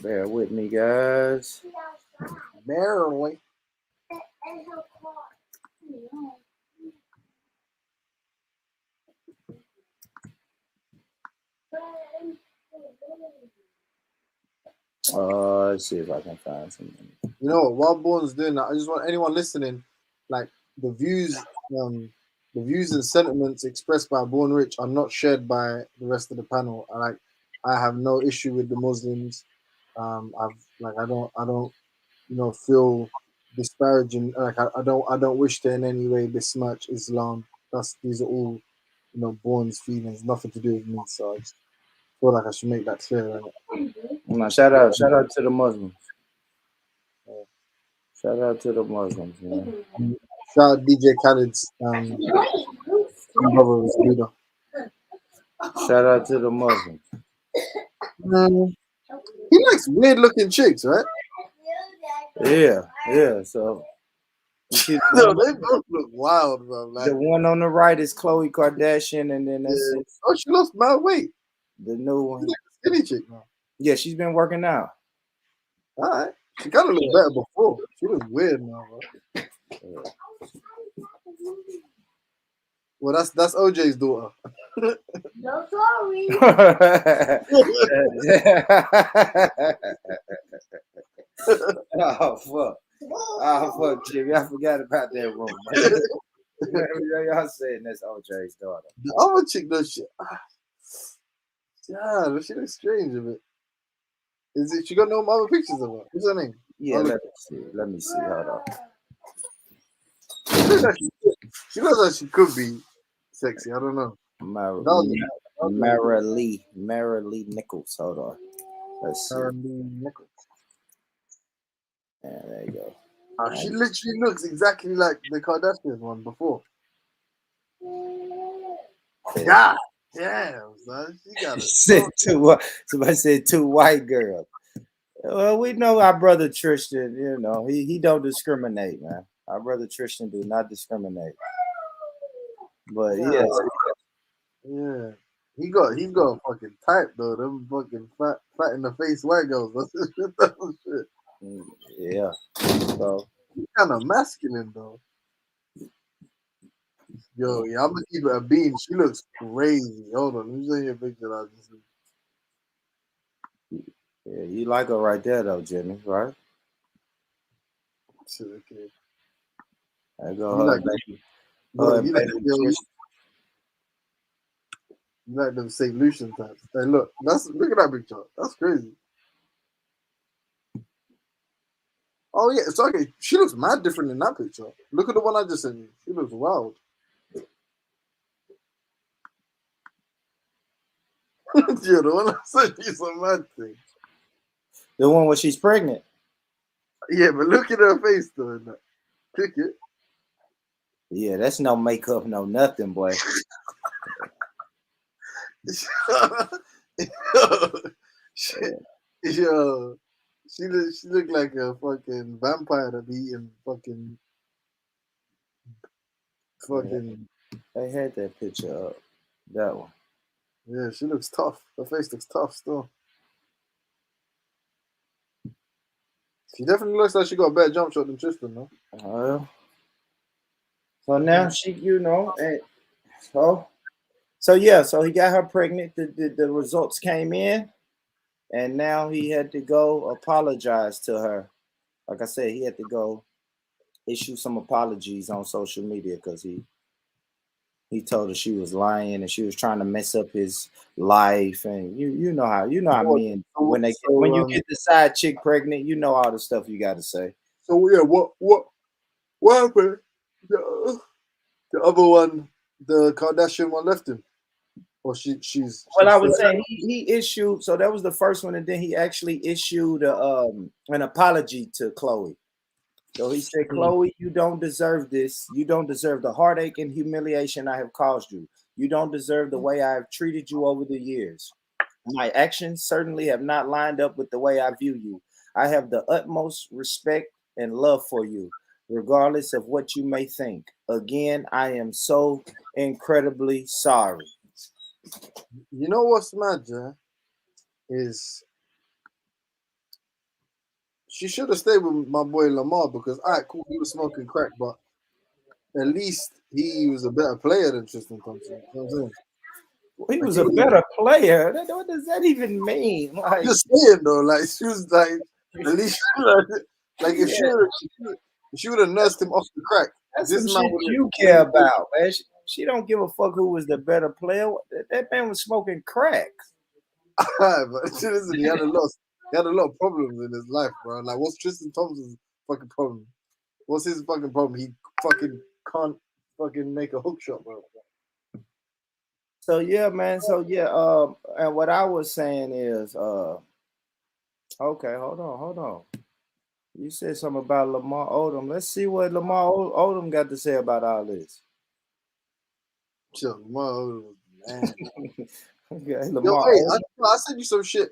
Bear with me, guys. Barely. Let's see if I can find something. You know what? While Bourne's doing that, I just want anyone listening, like the views and sentiments expressed by Bourne Rich are not shared by the rest of the panel. I have no issue with the Muslims. I don't feel disparaging. Like I don't wish to in any way besmirch Islam. These are all Bourne's feelings, nothing to do with me. So I just feel like I should make that clear. Right? Shout out to the Muslims. Shout out to the Muslims, man. Shout out DJ Khaled's brother was leader. Shout out to the Muslims. He likes weird looking chicks, right? Yeah. So No, they both look wild, bro. Like, the one on the right is Khloe Kardashian, and then that's it. Oh, she lost mad weight. The new one. She's like a skinny chick now. Yeah, she's been working out. All right. She kind of looked better before. She looks weird now, bro. Well, that's OJ's daughter. No, sorry. Oh fuck, Jimmy! I forgot about that room. Y'all saying that's OJ's daughter. The other chick does shit. Yeah, she looks strange a bit. Is it? She got no other pictures of her. What's her name? Yeah, let me see. Hold on. She looks like she could be sexy. I don't know. Mara Lee Nichols. Hold on. Let's see. Mara Lee Nichols. Yeah, there you go. She literally looks exactly like the Kardashian one before. Yeah, damn, son. She got it. Somebody said two white girls. Well, we know our brother Tristan. You know, he don't discriminate, man. Our brother Tristan do not discriminate. But yeah. He got a fucking type though. Them fucking fat in the face white girls. That's shit. Yeah. So he's kind of masculine though. Yo, yeah, I'm gonna keep it a bean. She looks crazy. Hold on, let me show you a picture. I just yeah, you like her right there though, Jimmy, right? Okay. I go her baby. You like them St. Lucian types. Hey, look at that picture. That's crazy. Oh yeah, it's okay. She looks mad different in that picture. Look at the one I just sent you. She looks wild. Yeah, the one I sent you is a mad thing. The one where she's pregnant. Yeah, but look at her face though. Click it. Yeah, that's no makeup, no nothing, boy. She looked like a fucking vampire that be eating fucking. They had that picture up. That one. Yeah, she looks tough. Her face looks tough still. She definitely looks like she got a better jump shot than Tristan, though. So now she, and so yeah, so he got her pregnant. The results came in, and now he had to go apologize to her. Like I said, he had to go issue some apologies on social media because he told her she was lying and she was trying to mess up his life. And you know how men when you get the side chick pregnant, you know all the stuff you got to say. So yeah, what happened? The other one, the Kardashian one, left him, or she's. Well, I was saying he issued. So that was the first one, and then he actually issued an apology to Khloe. So he said, Khloe, you don't deserve this. You don't deserve the heartache and humiliation I have caused you. You don't deserve the way I have treated you over the years. My actions certainly have not lined up with the way I view you. I have the utmost respect and love for you, regardless of what you may think. Again, I am so incredibly sorry. You know what's mad, yeah? Is she should have stayed with my boy Lamar because, all right, cool, he was smoking crack, but at least he was a better player than Tristan Thompson. You know what I'm saying? He was a better player. What does that even mean? I'm just saying, though, like, she was like, at least, like, if she would have nursed him off the crack. That's some shit you care about, man. She don't give a fuck who was the better player. That man was smoking crack. But listen, he had a lot of problems in his life, bro. Like, what's Tristan Thompson's fucking problem? What's his fucking problem? He fucking can't fucking make a hook shot, bro. So yeah, man. So yeah, and what I was saying is, okay, hold on. You said something about Lamar Odom. Let's see what Lamar Odom got to say about all this. Sure, Lamar Odom, man. Okay, Yo, Lamar. hey, Odom. I sent you some shit.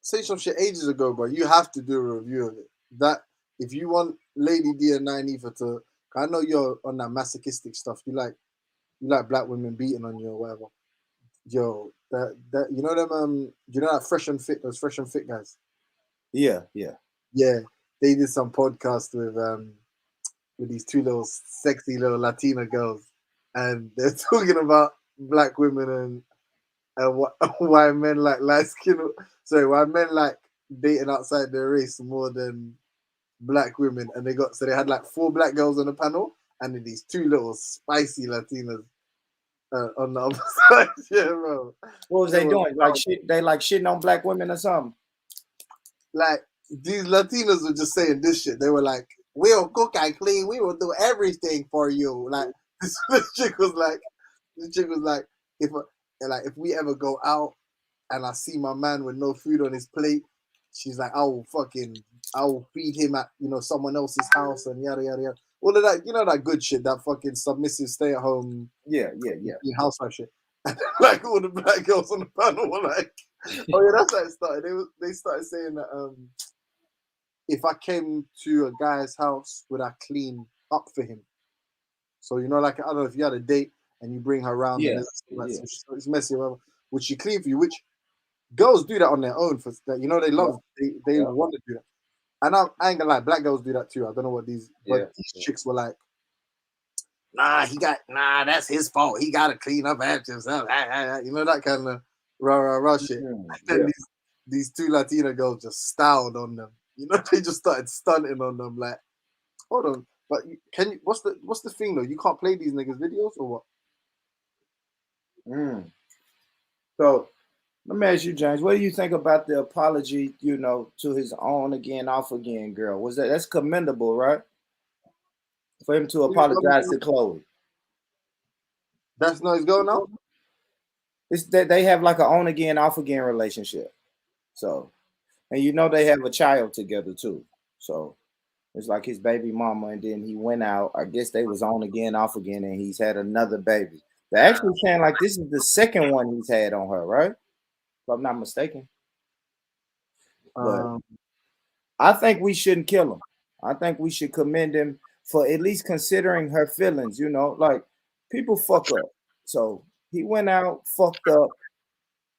Say some shit ages ago, bro. You have to do a review of it. That if you want Lady D and Nine Eva to, I know you're on that masochistic stuff. You like black women beating on you or whatever. Yo, that you know them you know that Fresh and Fit, those Fresh and Fit guys. Yeah. Yeah, they did some podcast with these two little sexy little Latina girls, and they're talking about black women and why men like light skin. Sorry, why men like dating outside their race more than black women. And they had like 4 black girls on the panel, and then these 2 little spicy Latinas on the other side. Yeah, bro. What was they doing? Like shit? They like shitting on black women or something? Like these Latinas were just saying this shit. They were like, "We'll cook and clean. We will do everything for you." Like this chick was like, if we ever go out and I see my man with no food on his plate, she's like, I will feed him at someone else's house and yada yada yada. All of that, that good shit, that fucking submissive stay at home, Yeah. housewife shit. And like all the black girls on the panel were like, oh yeah, that's how it started. They started saying that if I came to a guy's house, would I clean up for him? So like I don't know if you had a date and you bring her around and it's messy or whatever, would she clean for you? Which girls do that on their own for that. They love they want to do that. And I ain't gonna lie, black girls do that too. I don't know what these chicks were like. Nah, that's his fault. He gotta clean up after himself. That kind of rah shit. And then these 2 Latina girls just styled on them. They just started stunting on them. Like, hold on, but can you? What's the thing though? You can't play these niggas videos or what? So let me ask you, James, what do you think about the apology, to his on again, off again girl? That's commendable, right? For him to apologize to Chloe. That's not his goal now? It's that they have like an on again, off again relationship. So, and they have a child together too. So it's like his baby mama, and then he went out. I guess they was on again, off again, and he's had another baby. They're actually saying like this is the second one he's had on her, right? If I'm not mistaken. But I think we shouldn't kill him. I think we should commend him for at least considering her feelings. Like people fuck up. So he went out, fucked up,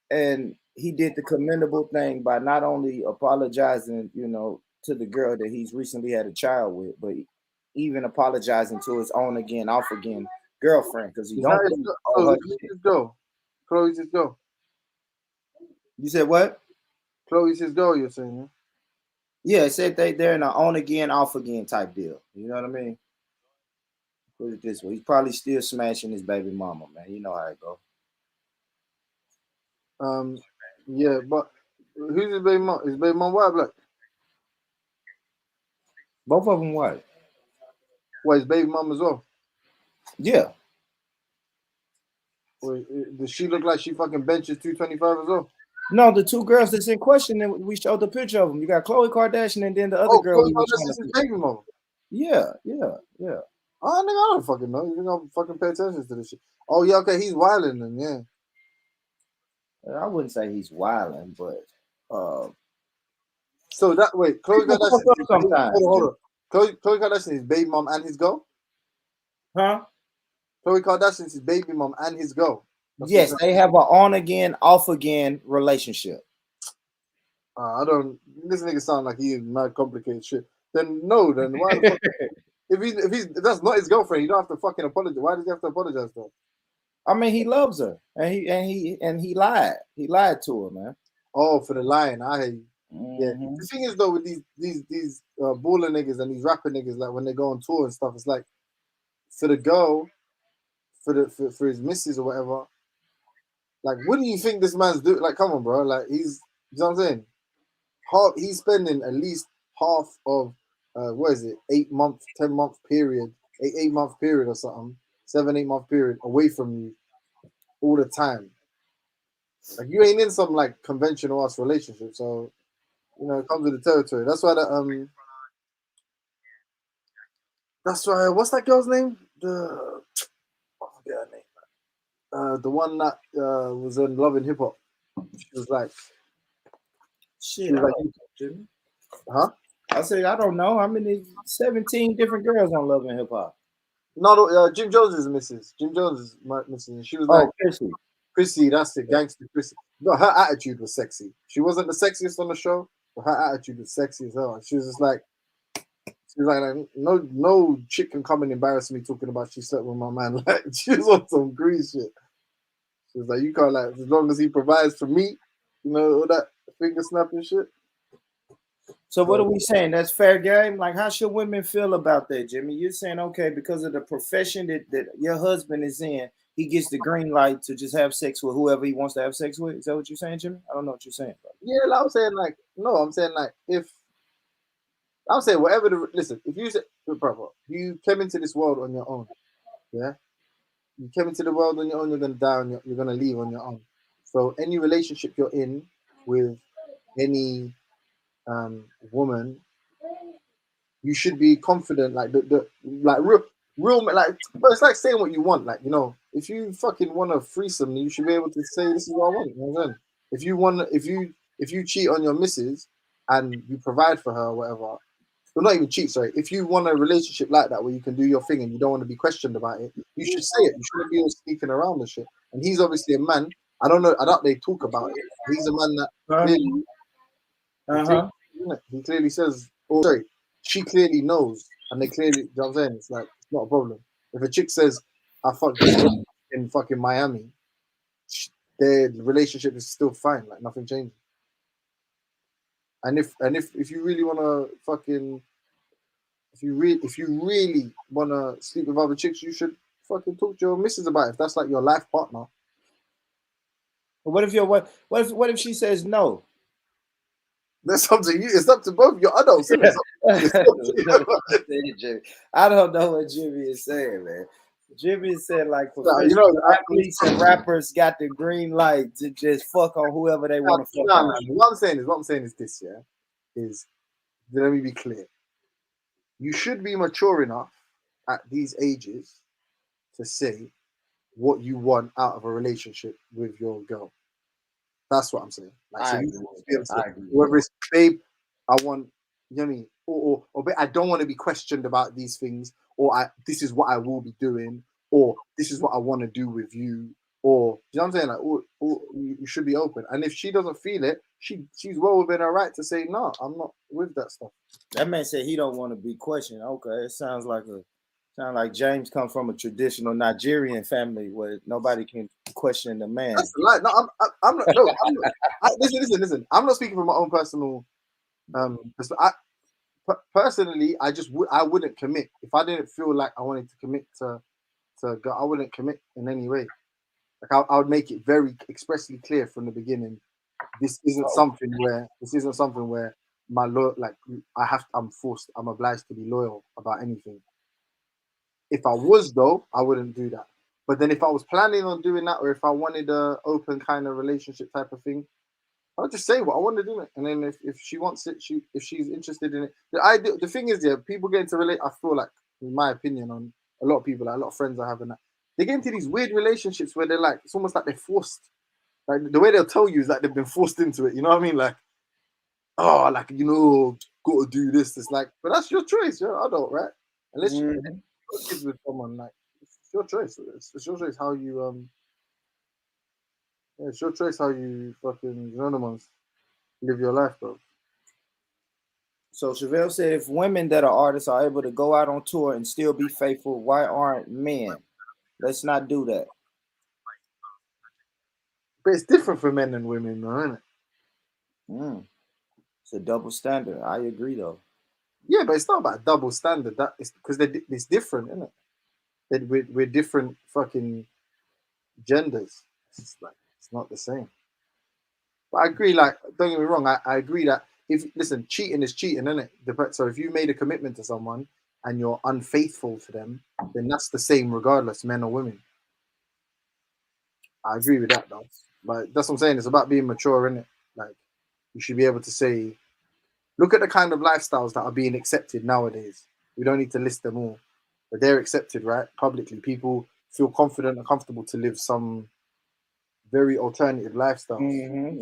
and he did the commendable thing by not only apologizing, to the girl that he's recently had a child with, but even apologizing to his on again, off again girlfriend because he don't think all her shit. Chloe's his girl. You said what? Chloe's his girl, you're saying? Yeah, it said they're in an on again, off again type deal. You know what I mean? Put it this way. He's probably still smashing his baby mama, man. You know how it go. Yeah, but who's his baby mom? His baby mom white or black? Both of them white. What, his baby mom as well? Yeah. Wait, does she look like she fucking benches 225 as well? No, the 2 girls that's in question, and we showed the picture of them. You got Khloe Kardashian and then the other girl. Khloe Kardashian's his baby mom. Yeah. Oh, nigga, I don't fucking know. You don't fucking pay attention to this shit. Oh, yeah, okay, he's wilding then, yeah. I wouldn't say he's wilding, but so that wait, Khloe Kardashian. Sometimes. Hold on. Khloe Kardashian is baby mom and his girl? Huh? Khloe Kardashian is his baby mom and his girl. Yes, they have an on again, off again relationship. I don't. This nigga sound like he is mad complicated shit. Then why the fuck? if that's not his girlfriend, you don't have to fucking apologize. Why does he have to apologize though? I mean, he loves her, and he lied. He lied to her, man. Oh, for the lying, I hate. Mm-hmm. Yeah. The thing is though, with these baller niggas and these rapper niggas, like when they go on tour and stuff, it's like for the girl, for his missus or whatever. Like, what do you think this man's doing? Like, come on, bro. Like, you know what I'm saying? He's spending at least half of, 8 month, 10 month period, 8 month period or something, 7-8 month period away from you all the time. Like, you ain't in some like conventional ass relationship, so it comes with the territory. That's why that's why what's that girl's name? I forget her name. The one that was in Love and Hip Hop. She was like, Shit, I like, don't know, Jimmy. huh? I said I don't know how many 17 different girls on Love and Hip Hop. No, Jim Jones is missus. Jim Jones is missus. And she was like, Chrissy. Chrissy, that's it, gangster Chrissy. No, her attitude was sexy. She wasn't the sexiest on the show, but her attitude was sexy as hell. She was just like, no chick can come and embarrass me talking about she slept with my man. Like, she was on some grease shit. She was like, you can't, like, as long as he provides for me, you know, all that finger snapping shit. So what are we saying? That's fair game? Like, how should women feel about that, Jimmy? You're saying, okay, because of the profession that your husband is in, he gets the green light to just have sex with whoever he wants to have sex with? Is that what you're saying, Jimmy? I don't know what you're saying, bro. Yeah, like, I'm saying, like, no, I'm saying, like, I'm saying whatever listen, if you say, proper, you came into this world on your own, yeah? You came into the world on your own, you're going to die, you're going to leave on your own. So any relationship you're in with any woman, you should be confident, like like real, like, but it's like saying what you want, like, you know, if you fucking want a threesome, you should be able to say this is what I want. You know what I'm saying? If you cheat on your missus and you provide for her or whatever, well, not even cheat, sorry. If you want a relationship like that where you can do your thing and you don't want to be questioned about it, you should say it. You shouldn't be all sneaking around and shit. And he's obviously a man. I don't know. I doubt they talk about it. He's a man that clearly, he clearly says, oh, sorry, she clearly knows, and they clearly, you know what I'm saying? It's like, it's not a problem. If a chick says, I fucked this girl in fucking Miami, their relationship is still fine. Like, nothing changes. And if you really want to fucking, if you really want to sleep with other chicks, you should fucking talk to your missus about it. If that's like your life partner. But what if she says no? That's up to you. It's up to both your adults. Isn't it? I don't know what Jimmy is saying, man. Jimmy said like professional athletes and rappers got the green light to just fuck on whoever they want to fuck on. What I'm saying is this, yeah, is, let me be clear. You should be mature enough at these ages to say what you want out of a relationship with your girl. That's what I'm saying. Like, so I agree. Whether it's, babe, I want, you know what I mean, or I don't want to be questioned about these things, or this is what I will be doing, or this is what I want to do with you, or, you know what I'm saying? Like, or you should be open. And if she doesn't feel it, she's well within her right to say, no, I'm not with that stuff. That man said he don't want to be questioned. Okay, it sounds like James comes from a traditional Nigerian family where nobody can question the man. That's a lie. No, I'm not. No, listen. I'm not speaking from my own personal. Personally, I wouldn't commit if I didn't feel like I wanted to commit to go. I wouldn't commit in any way. Like, I would make it very expressly clear from the beginning. This isn't something where my like I'm obliged to be loyal about anything. If I was, though, I wouldn't do that. But then if I was planning on doing that, or if I wanted a open kind of relationship type of thing, I'll just say what I want to do it. And then if she wants it, if she's interested in it. The thing is, yeah, people get into I feel like, in my opinion, on a lot of people, like a lot of friends I have, and that they get into these weird relationships where they're like, it's almost like they're forced. Like, the way they'll tell you is like they've been forced into it. You know what I mean? Like, oh, like, you know, got to do this. It's like, but that's your choice. You're an adult, right? Unless you're kids with someone, like, it's your choice. It's your choice how you it's your choice how you fucking, you know, the ones live your life, bro. So Chevelle said, if women that are artists are able to go out on tour and still be faithful, why aren't men? Let's not do that. But it's different for men and women, though, isn't it? It's a double standard. I agree, though. Yeah, but it's not about double standard. That is because it's different, isn't it? We're different fucking genders. It's like, it's not the same. But I agree. Like, don't get me wrong. I agree that cheating is cheating, isn't it? So if you made a commitment to someone and you're unfaithful to them, then that's the same regardless, men or women. I agree with that, though. But that's what I'm saying. It's about being mature, isn't it? Like, you should be able to say, look at the kind of lifestyles that are being accepted nowadays. We don't need to list them all, but they're accepted, right? Publicly, people feel confident and comfortable to live some very alternative lifestyle.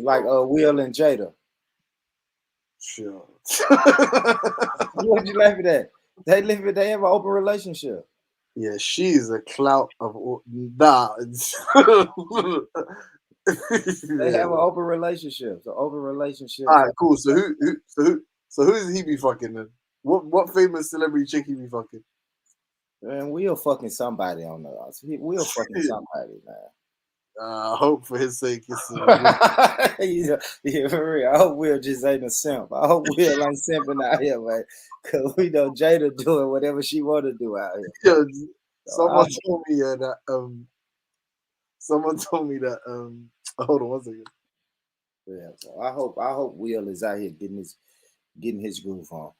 Like Will and Jada. Sure. What you laughing at? They have an open relationship. Yeah, she's a clout of nah. They have an open relationship. So open relationship. All right, cool. So who does he be fucking then? What famous celebrity chick he be fucking? Man, Will fucking somebody on the us. Will fucking somebody, man. I hope for his sake. Yeah, for real. I hope Will just ain't a simp. I hope Will ain't simping out here, man. Cause we know Jada doing whatever she want to do out here. Yeah, someone told me that hold on one second. Yeah, so I hope Will is out here getting his groove on.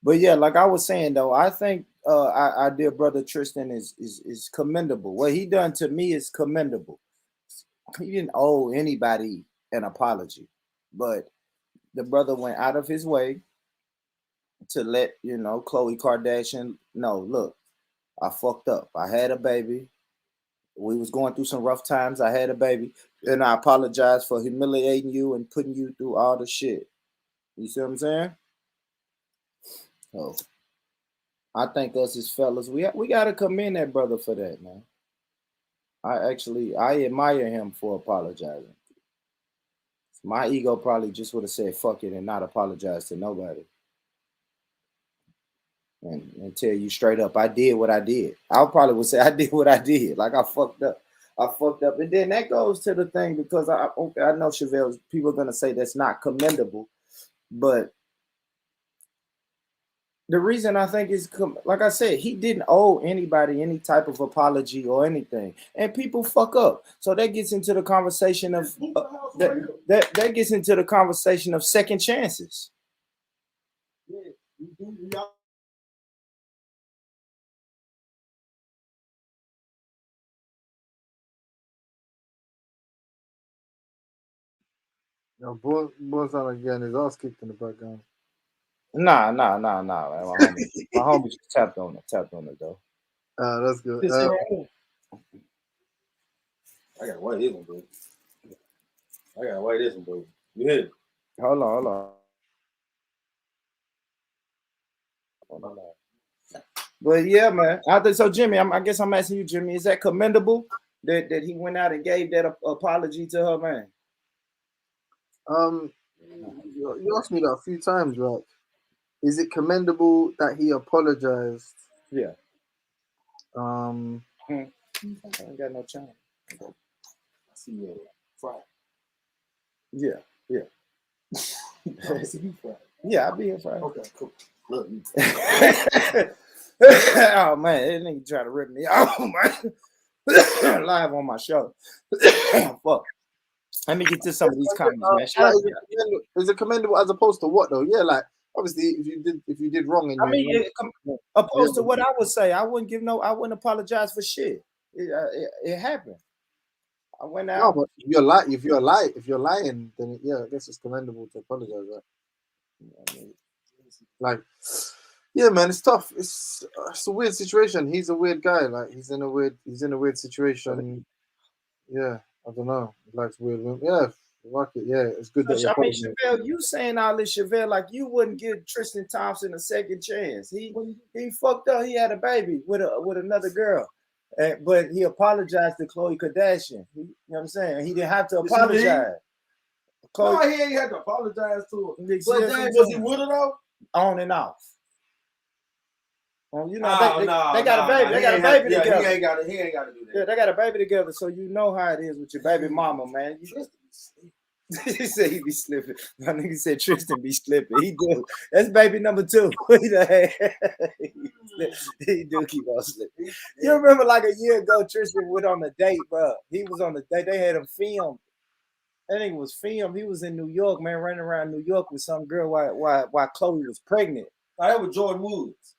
But yeah, like I was saying though, I think our dear brother Tristan is commendable. What he done to me is commendable. He didn't owe anybody an apology, but the brother went out of his way to let Khloe Kardashian know, look, I fucked up. I had a baby. We was going through some rough times. I had a baby, and I apologize for humiliating you and putting you through all the shit. You see what I'm saying? So I think us as fellas, we gotta commend that brother for that, man. I admire him for apologizing. My ego probably just would have said fuck it and not apologize to nobody. And tell you straight up, I did what I did. I probably would say I did what I did. Like I fucked up. And then that goes to the thing because I know Chevelle, people are gonna say that's not commendable, but the reason I think is, like I said, he didn't owe anybody any type of apology or anything, and people fuck up. So that gets into the conversation of that gets into the conversation of second chances. Boy sound like getting his ass kicked in the background. Nah, man. My homie just tapped on it though. That's good. I gotta wait this one, bro. You hit it. Hold on. But yeah, man. So Jimmy, I guess I'm asking you, Jimmy, is that commendable that he went out and gave that apology to her, man? You asked me that a few times, right? Is it commendable that he apologized? Yeah. I ain't got no chance. I see you Friday. Yeah. I see you Friday. Yeah, I'll be here Friday. Okay, cool. Look. Oh man, that nigga try to rip me off, man. Live on my show. Fuck. Let me get to some of these comments, man. Is it commendable as opposed to what though? Yeah, like obviously if you did wrong, and opposed to what I would say, I wouldn't apologize for shit. It happened. I went out. No, but if you're lying, then yeah, I guess it's commendable to apologize. Right? Like, yeah, man, it's tough. It's a weird situation. He's a weird guy. Like he's in a weird situation. Yeah, I don't know. He likes weird women. Yeah, fuck it. Yeah, it's good that I mean, Chevelle, you saying all this, Chevelle, like you wouldn't give Tristan Thompson a second chance. He fucked up. He had a baby with another girl. But he apologized to Khloe Kardashian. You know what I'm saying? He didn't have to apologize. No, he ain't had to apologize to her. But then, was he with her though? On and off. They got a baby. They got a baby together. He ain't got to do that. Yeah, they got a baby together, so you know how it is with your baby mama, man. He said he be slipping. My nigga said Tristan be slipping. He do. That's baby number 2. He do keep on slipping. You remember like a year ago, Tristan went on a date, bro. He was on a date. They had him filmed. That nigga was filmed. He was in New York, man, running around New York with some girl while Khloe was pregnant. That was Jordan Woods.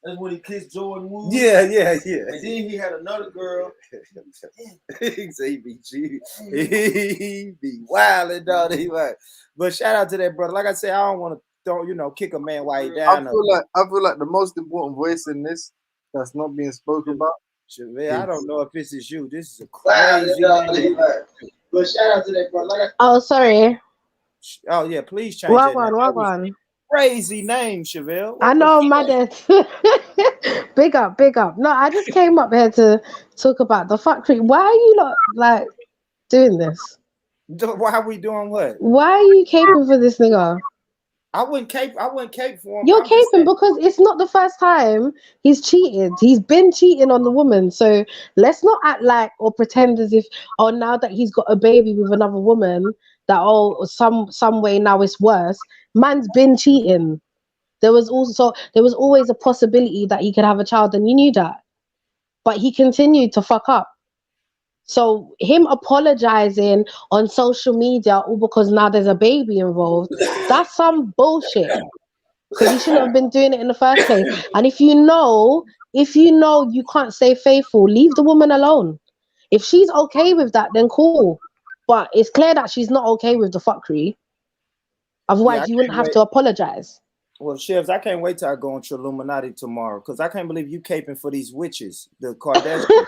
That's when he kissed Jordan Woods. Yeah. And then he had another girl. He said he be wilding, dog. But shout out to that brother. Like I said, I don't want to kick a man while he down. I feel like the most important voice in this that's not being spoken about Chevelle, I don't know if this is you. This is a crazy name. But shout out to that bro. Oh, sorry. Oh yeah, please change that name. Wagwan. Crazy name, Chevelle. I know, my dad. Big up. No, I just came up here to talk about the factory. Why are you not like doing this? Why are we doing what? Why are you caping for this nigga? I wouldn't cape for him. You're caping because it's not the first time he's cheated. He's been cheating on the woman. So let's not act like or pretend as if, oh, now that he's got a baby with another woman, that some way now it's worse. Man's been cheating. There was always a possibility that he could have a child, and you knew that. But he continued to fuck up. So him apologizing on social media all because now there's a baby involved, that's some bullshit. Because he shouldn't have been doing it in the first place. And if you know you can't stay faithful, leave the woman alone. If she's okay with that, then cool. But it's clear that she's not okay with the fuckery. Otherwise, you wouldn't have to apologize. Well, Chefs, I can't wait till I go into Illuminati tomorrow because I can't believe you caping for these witches, the Kardashians.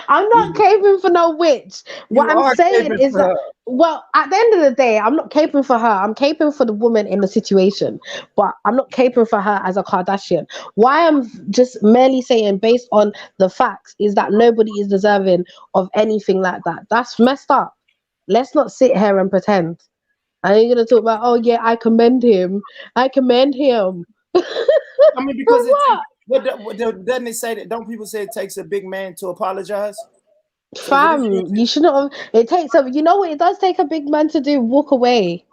I'm not caping for no witch. What I'm saying is that, well, at the end of the day, I'm not caping for her. I'm caping for the woman in the situation, but I'm not caping for her as a Kardashian. Why I'm just merely saying based on the facts is that nobody is deserving of anything like that. That's messed up. Let's not sit here and pretend. And you're gonna talk about, oh yeah, I commend him. I mean, because doesn't it say that? Don't people say it takes a big man to apologize? Fam, you shouldn't have. It takes a. You know what? It does take a big man to do. Walk away.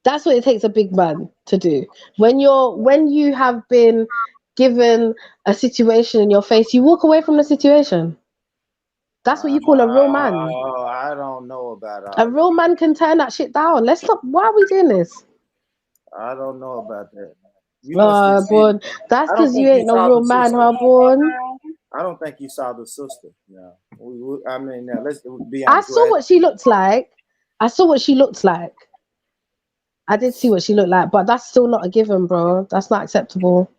That's what it takes a big man to do. When you have been given a situation in your face, you walk away from the situation. That's what you call a real man. Oh, I don't know about a real man can turn that shit down. Let's stop. Why are we doing this? I don't know about that. Boy, that's because you ain't no real man, huh, boy? I don't think you saw the sister. No, I mean, now let's be honest. I saw what she looked like. I did see what she looked like, but that's still not a given, bro. That's not acceptable.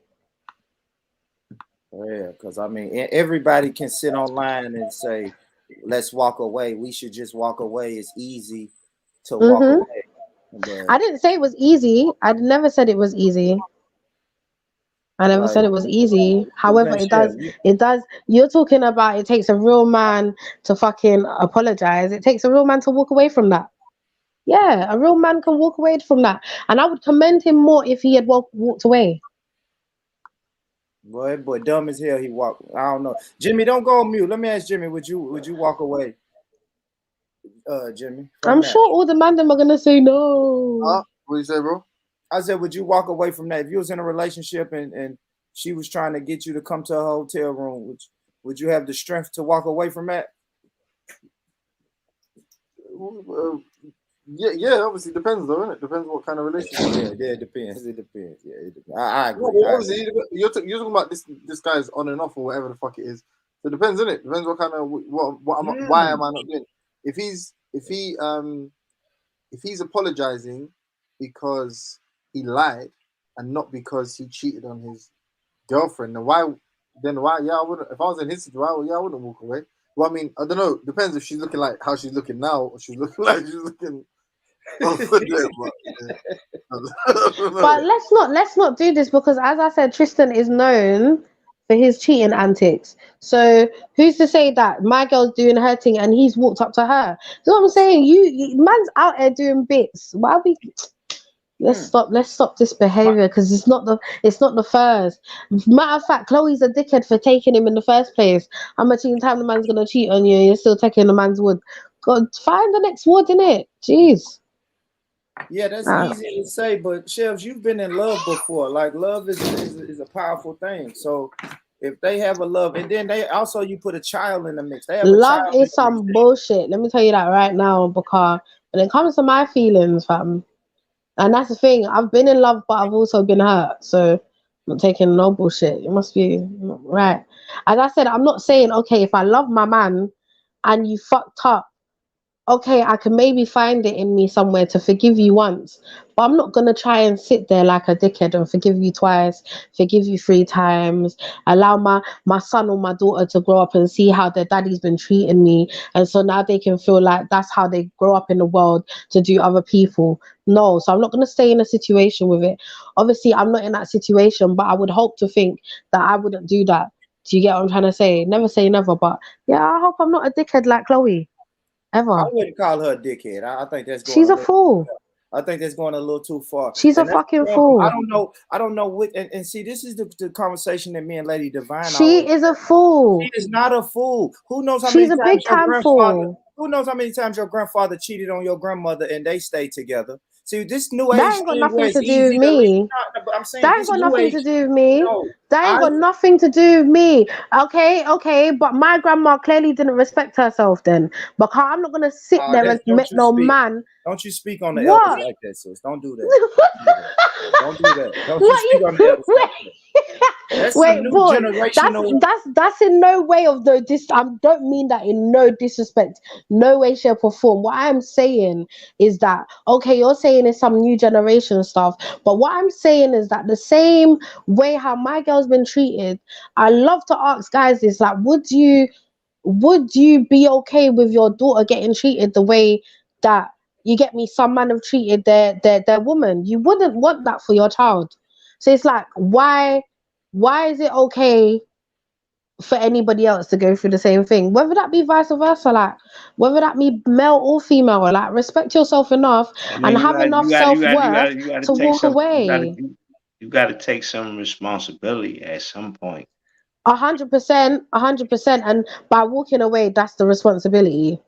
Yeah, because I mean, everybody can sit online and say, "Let's walk away. We should just walk away. It's easy to walk away." But I didn't say it was easy. I never said it was easy. However, it does. You're talking about it takes a real man to fucking apologize. It takes a real man to walk away from that. Yeah, a real man can walk away from that, and I would commend him more if he had walked away. Boy, dumb as hell. He walked. I don't know. Jimmy, don't go on mute. Let me ask Jimmy. Would you walk away? Jimmy. I'm sure all the man them are gonna say no. What you say, bro? I said, would you walk away from that if you was in a relationship and she was trying to get you to come to a hotel room? Would you have the strength to walk away from that? Yeah, obviously depends though, innit? Depends what kind of relationship. Yeah, it depends. Yeah, it depends. I agree. Well, obviously, you're talking about this guy's on and off or whatever the fuck it is. So it depends, innit? Depends what kind of why am I not doing? If he's apologizing because he lied and not because he cheated on his girlfriend, then why? Yeah, I wouldn't. If I was in his situation, I wouldn't walk away. Well, I mean, I don't know. Depends if she's looking like how she's looking now, or she's looking like she's looking. But let's not do this because, as I said, Tristan is known for his cheating antics. So who's to say that my girl's doing her thing and he's walked up to her? You know what I'm saying? You man's out there doing bits. Why are we? Let's stop this behavior because it's not the first. Matter of fact, Chloe's a dickhead for taking him in the first place. How much time the man's gonna cheat on you? You're still taking the man's wood. God, find the next wood, innit? Jeez. Yeah, that's easy to say, but Shelves, you've been in love before. Like love is a powerful thing. So if they have a love, and then you put a child in the mix. Love is some bullshit. Let me tell you that right now, because when it comes to my feelings, fam. And that's the thing. I've been in love, but I've also been hurt. So I'm not taking no bullshit. It must be right. As I said, I'm not saying, okay, if I love my man and you fucked up, okay, I can maybe find it in me somewhere to forgive you once, but I'm not gonna try and sit there like a dickhead and forgive you twice, forgive you 3 times, allow my son or my daughter to grow up and see how their daddy's been treating me, and so now they can feel like that's how they grow up in the world to do other people. No, so I'm not gonna stay in a situation with it. Obviously, I'm not in that situation, but I would hope to think that I wouldn't do that. Do you get what I'm trying to say? Never say never, but yeah, I hope I'm not a dickhead like Chloe. I Ever. wouldn't call her a dickhead. I think that's going She's a a little. fool. I think that's going a little too far. She's a And that's fucking I fool. don't know. I don't know what. And see, this is the conversation that me and Lady Divine She always. is a fool. She is not a fool. Who knows how She's many a times big your time grandfather? fool. Who knows how many times your grandfather cheated on your grandmother and they stayed together? See, this new That age ain't got thing where nothing it's to do with easy to leave. me. No, but I'm saying That ain't this got new nothing age. to do with me. No, That ain't got nothing to do with me. Okay, but my grandma clearly didn't respect herself then. Because I'm not gonna sit there and don't make you no speak. man. Don't you speak on the elders What? like that, sis. Don't do that. Don't do that. Don't you What speak on the elders like that. That's some Wait, new pause. generational. That's in no way of the dis. I don't mean that in no disrespect, no way, shape, or form. What I'm saying is that okay, you're saying it's some new generation stuff, but what I'm saying is that the same way how my girl's been treated, I love to ask guys this: like, would you be okay with your daughter getting treated the way that you get me? Some man have treated their woman. You wouldn't want that for your child. So it's like, why is it okay for anybody else to go through the same thing? Whether that be vice versa, like whether that be male or female, like respect yourself enough I and mean, have enough self-worth you got to to take walk some, away. you got to take some responsibility at some point. 100%, 100%, and by walking away, that's the responsibility.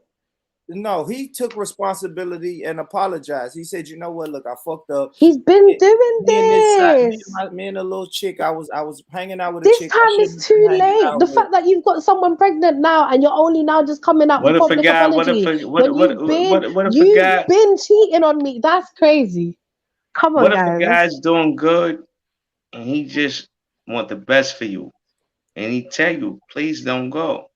No, he took responsibility and apologized. He said, "You know what? Look, I fucked up. He's been doing Me and this side, this. me and a little chick. I was hanging out with a This chick I time is shouldn't have been too hanging late. out The with." fact that you've got someone pregnant now and you're only now just coming out What with if a public guy? apology when What if a you've guy? been cheating on me. That's crazy. Come on, What if a guys. guy's doing good and he just want the best for you, and he tell you, please don't go,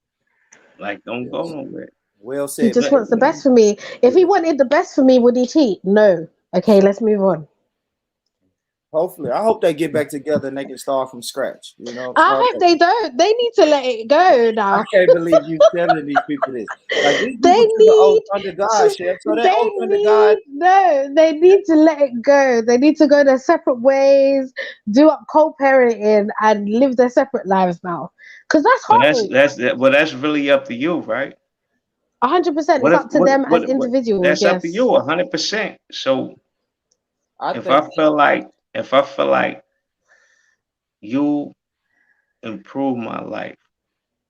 like don't go nowhere. Well He said, just but wants the best for me. If he wanted the best for me, would he cheat? No. Okay, let's move on. hopefully, I hope they get back together and they can start from scratch. You know, I start hope they don't. They need to let it go I now. can't believe you telling these people this. Like these They people to the oath need under God, to, Chef. So that oath under God. they need to let it go. They need to go their separate ways, do up co-parenting and live their separate lives now. Because that's But whole. that's really up to you, right? 100%. It's up to them as What individuals, that's up to you yes. 100%. So I if think I feel like you improve my life,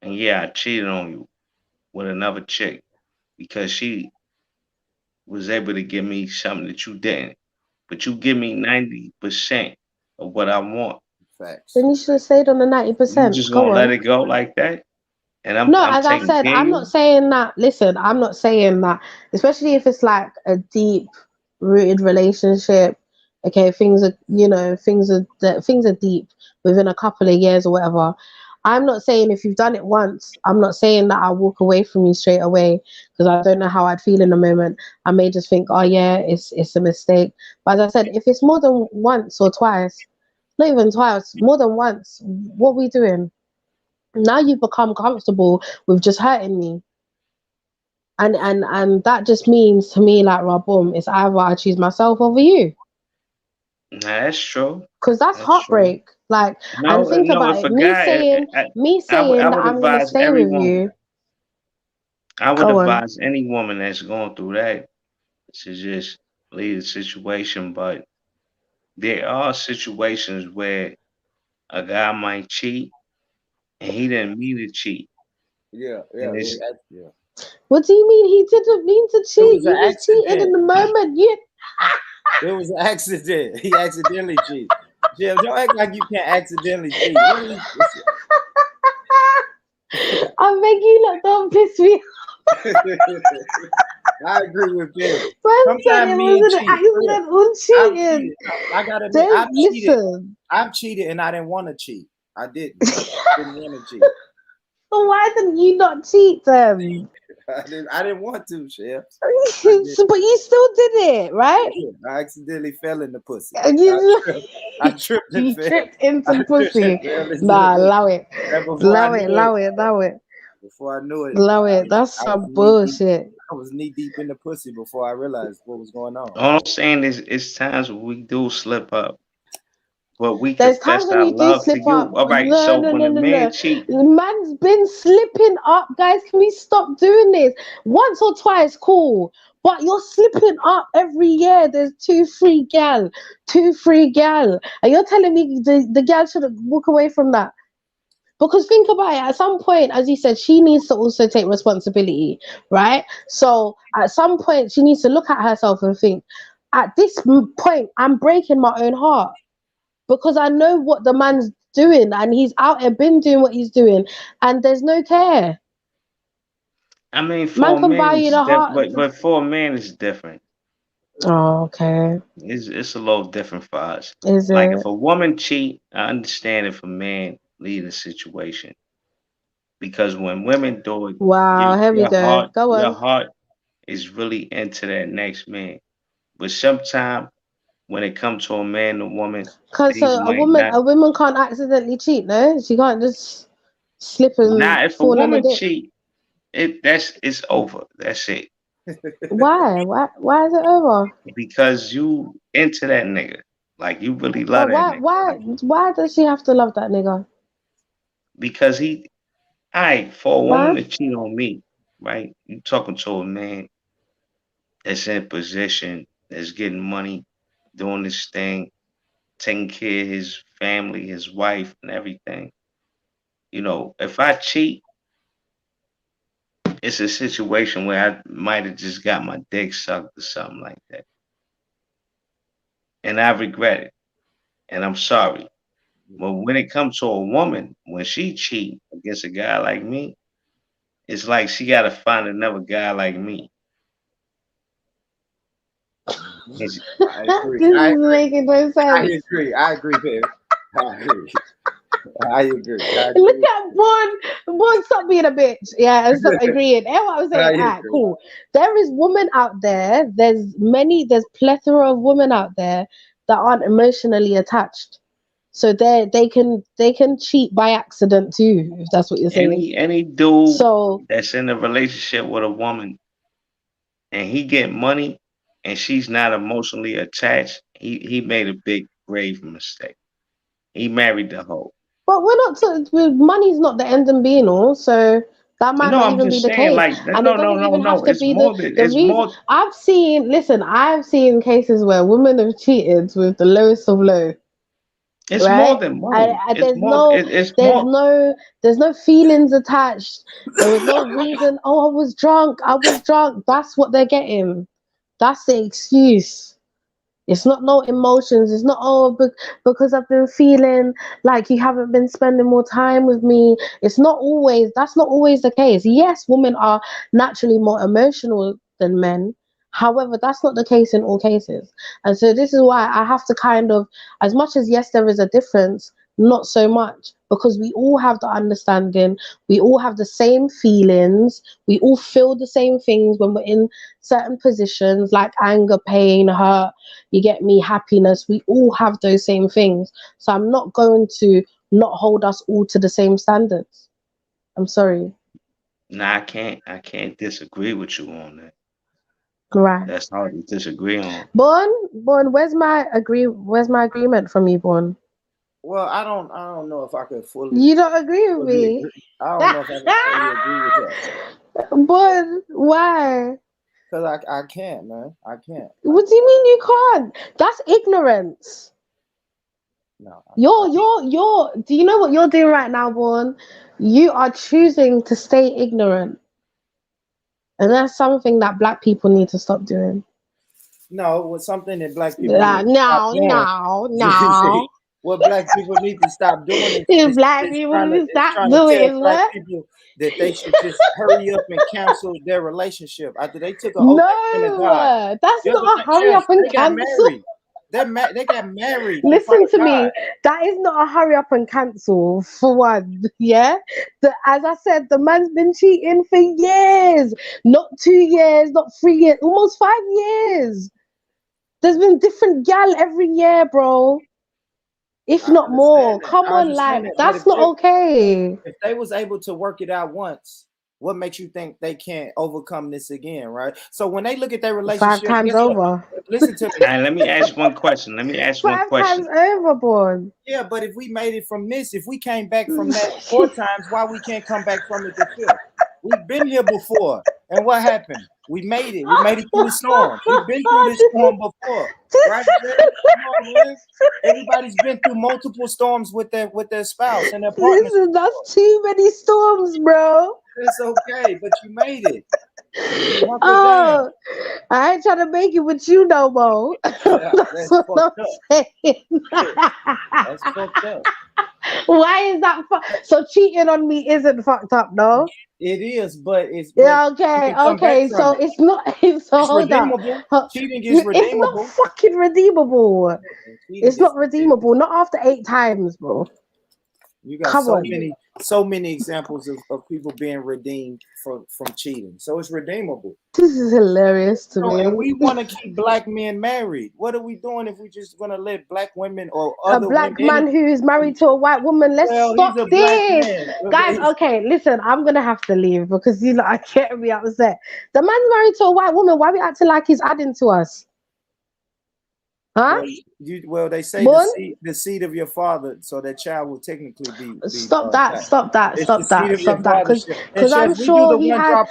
and yeah, I cheated on you with another chick because she was able to give me something that you didn't, but you give me 90% of what I want. facts. Then you should have stayed on the You 90%. just Go gonna let on. it go like that? And No, I'm as I taking said, care of I'm not you. saying that. Listen, I'm not saying that, especially if it's like a deep rooted relationship. Okay, things are deep within a couple of years or whatever. I'm not saying if you've done it once, I'm not saying that I'll walk away from you straight away because I don't know how I'd feel in the moment. I may just think, oh yeah, it's a mistake. But as I said, if it's more than once or twice, not even twice, more than once, what are we doing? Now you've become comfortable with just hurting me, and that just means to me like, well, boom, it's either I choose myself over you, Nah, that's true. because that's That's true. heartbreak. Like, and No, think no. about If it, a guy, me I saying that would I'm gonna advise stay every with woman. you. I would Go on. advise any woman that's going through that to just leave the situation. But there are situations where a guy might cheat and he didn't mean to cheat, Yeah, and it's yeah. What do you mean he didn't mean to It cheat? was an You was cheating accident. in the moment. You. It was an accident. He accidentally cheated. Jim, don't act like you can't accidentally cheat. What is I beg you, look, don't piss me off. I agree with Jim. Man said Sometimes it me and was an cheat. accidental I've cheating. cheated. No, I gotta admit, Don't listen. I've cheated and I didn't want to cheat. I didn't. I didn't want to cheat. So why didn't you not cheat then? I didn't want to, Chef. But you still did it, right? I accidentally fell in the pussy. You I tripped and you fell. tripped into pussy. Fell Nah, allow it. Allow it. Before I knew it, Allow it. That's some bullshit. I was knee deep in the pussy before I realized what was going on. All I'm saying is, it's times when we do slip up, but we There's times confess when our you do love to slip you. up. All right, No, so no, when no, a no, man no. cheat, The man's been slipping up, guys. Can we stop doing this? Once or twice, cool. But you're slipping up every year. There's 2 free gal. And you're telling me the gal should walk away from that. Because think about it, at some point, as you said, she needs to also take responsibility, right? So at some point, she needs to look at herself and think, at this point, I'm breaking my own heart. Because I know what the man's doing and he's out there been doing what he's doing and there's no care. I mean, for Man a can man, buy you it's the different, heart. but for a man, it's different. Oh, okay. It's a little different for us. Is Like it? if a woman cheat, I understand if a man leave a situation, because when women do it, Wow, here we go. Go your on. heart is really into that next man. But sometimes when it comes to a man and woman, Cause things so might not. a woman can't accidentally cheat, no? She can't just slip and Now, if a fall in the woman dip. cheat, it's over. That's it. Why? Why is it over? Because you into that nigga. Like you really love But that nigga. Like, why does she have to love that nigga? because for a woman Man? to cheat on me, right? You talking to a man that's in position, that's getting money, doing this thing, taking care of his family, his wife, and everything. You know, if I cheat, it's a situation where I might have just got my dick sucked or something like that. And I regret it. And I'm sorry. But when it comes to a woman, when she cheat against a guy like me, it's like she gotta find another guy like me. It's- I agree. This is making no sense. I agree, baby. I agree. Look at Bon, stop being a bitch. Yeah, and stop agreeing. That's what I'm saying. Alright, cool. There is women out there. There's plethora of women out there that aren't emotionally attached. So they can cheat by accident too, if that's what you're saying. any dude So that's in a relationship with a woman and he get money and she's not emotionally attached, he made a big grave mistake. He married the hoe. but money's not the end and be all, so that might No, not I'm even be just the saying, case. like, And it doesn't even have no. to It's be more than the it's reason. more. I've seen cases where women have cheated with the lowest of low, It's more right? than And, money. and It's more. It's more. there's no feelings attached. There was no reason. Oh, I was drunk. That's what they're getting. That's the excuse. It's not no emotions. It's not because I've been feeling like you haven't been spending more time with me. That's not always the case. Yes, women are naturally more emotional than men. However, that's not the case in all cases. And so this is why I have to kind of, as much as yes, there is a difference, not so much, because we all have the understanding, we all have the same feelings, we all feel the same things when we're in certain positions like anger, pain, hurt, you get me, happiness. We all have those same things. So I'm not going to not hold us all to the same standards. I'm sorry. Nah, I can't disagree with you on that. Right. That's hard to disagree on. Born, where's my agreement from you, Born? Well, I don't know if I could fully. You don't agree with me. I don't know if I can fully agree with that. Born, why? Because I can't, man. I can't. What do you mean you can't? That's ignorance. No. You're. Do you know what you're doing right now, Born? You are choosing to stay ignorant. And that's something that black people need to stop doing. No, it's something that black people need to no. What black people need to stop doing is black people need to stop trying doing to tell black what? people that they should just hurry up and cancel their relationship after they took an oath in front of God. That's not a hurry up and cancel. They got married. Listen to me. That is not a hurry up and cancel for one. Yeah. As I said, the man's been cheating for years. Not 2 years, not 3 years, almost 5 years. There's been different gal every year, bro. If not more. Come on, like that's not okay. If they was able to work it out once, what makes you think they can't overcome this again, right? So when they look at their relationship, 5 times over. Listen to me. All right, let me ask one question. 5 times overboard. Yeah, but if we made it from this, if we came back from that 4 times, why we can't come back from it the 5th? We've been here before, and what happened? We made it. We made it through the storm. We've been through this storm before, right? Come on, man. Everybody's been through multiple storms with their spouse and their partner. Listen, that's too many storms, bro. It's okay, but you made it. Oh, I ain't trying to make it with you no more. That's what I'm saying. That's fucked up. Why is that? So cheating on me isn't fucked up, no? It is, but it's okay. So it's not. So hold redeemable. On. Cheating is redeemable. It's not fucking redeemable. It's not redeemable. Not after 8 times, bro. You got so many examples of people being redeemed from cheating. So it's redeemable. This is hilarious to me. And we want to keep black men married. What are we doing if we just gonna let black women or other a black women man who is married to a white woman? Let's stop this, guys. Okay, listen, I'm gonna have to leave because I can't be upset. The man's married to a white woman. Why are we acting like he's adding to us? Huh? Well, they say the seed of your father, so that child will technically be Stop that! Because I'm sure he had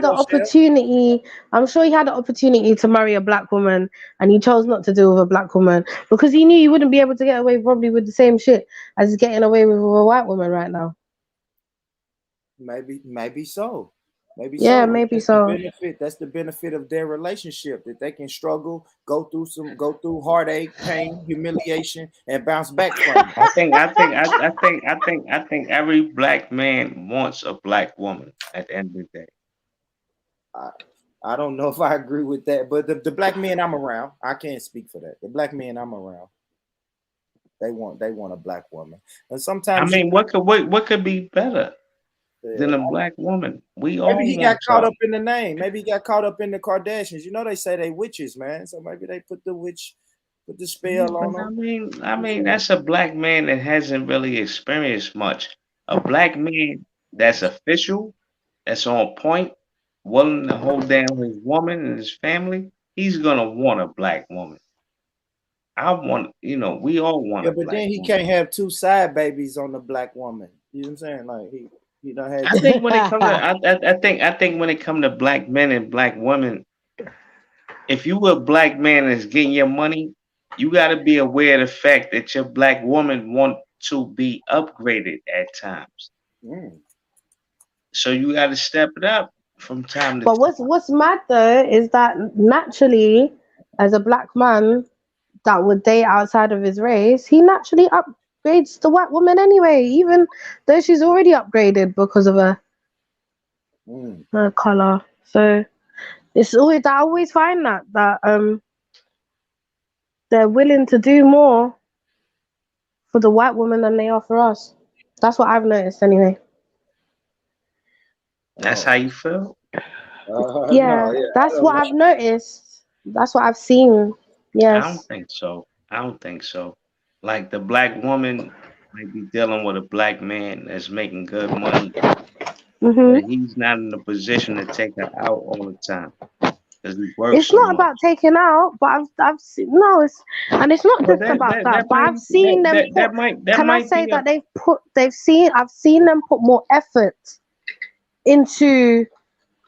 the opportunity. I'm sure he had the opportunity to marry a black woman, and he chose not to do it with a black woman because he knew he wouldn't be able to get away probably with the same shit as he's getting away with a white woman right now. Maybe so. Maybe so. That's the benefit of their relationship, that they can struggle, go through heartache, pain, humiliation, and bounce back from it. I think every black man wants a black woman at the end of the day. I don't know if I agree with that, but the black men I'm around, I can't speak for that. The black men I'm around, they want a black woman, and sometimes what could be better than a black woman? Maybe he got caught up in the name. Maybe he got caught up in the Kardashians. They say they witches, man. So maybe they put the spell on them. I mean, that's a black man that hasn't really experienced much. A black man that's official, that's on point, willing to hold down his woman and his family. He's gonna want a black woman. We all want. But then he can't have 2 side babies on the black woman. You know what I'm saying? Like he. I think when it comes to I think when it comes to black men and black women, if you a black man that's getting your money, you got to be aware of the fact that your black woman want to be upgraded at times. So you got to step it up from time to time. But what's mad though is that naturally, as a black man that would date outside of his race, he naturally upgrades the white woman anyway, even though she's already upgraded because of her color. So it's always, I always find that they're willing to do more for the white woman than they are for us. That's what I've noticed anyway. That's how you feel? That's what I've noticed. That's what I've seen. Yes. I don't think so. Like the black woman might be dealing with a black man that's making good money. But he's not in a position to take her out all the time. It's not about taking out, but I've seen it's not just about that. But I've seen them. I've seen them put more effort into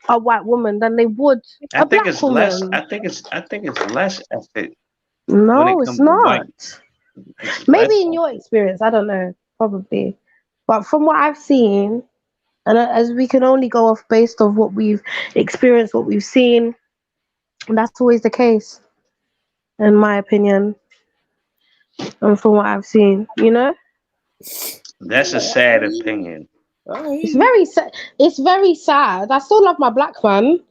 a white woman than they would a black woman. I think it's less effort. No, it's not. Maybe in your experience, I don't know, probably. But from what I've seen, and as we can only go off based on what we've experienced, what we've seen, that's always the case, in my opinion. And from what I've seen, That's a sad opinion. It's very sad. It's very sad. I still love my black man,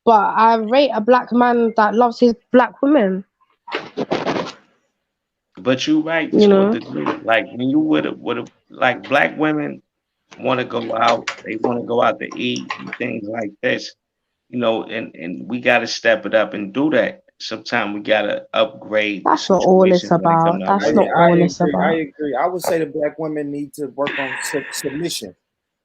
but I rate a black man that loves his black woman. But you right You to a know, degree. Like when you would like black women want to go out, they want to go out to eat and things like this, you know, and we got to step it up and do that. Sometimes we got to upgrade the that's not all it's situation when it comes about. to That's our not women. I all it's agree. I about. agree. I would say the black women need to work on submission.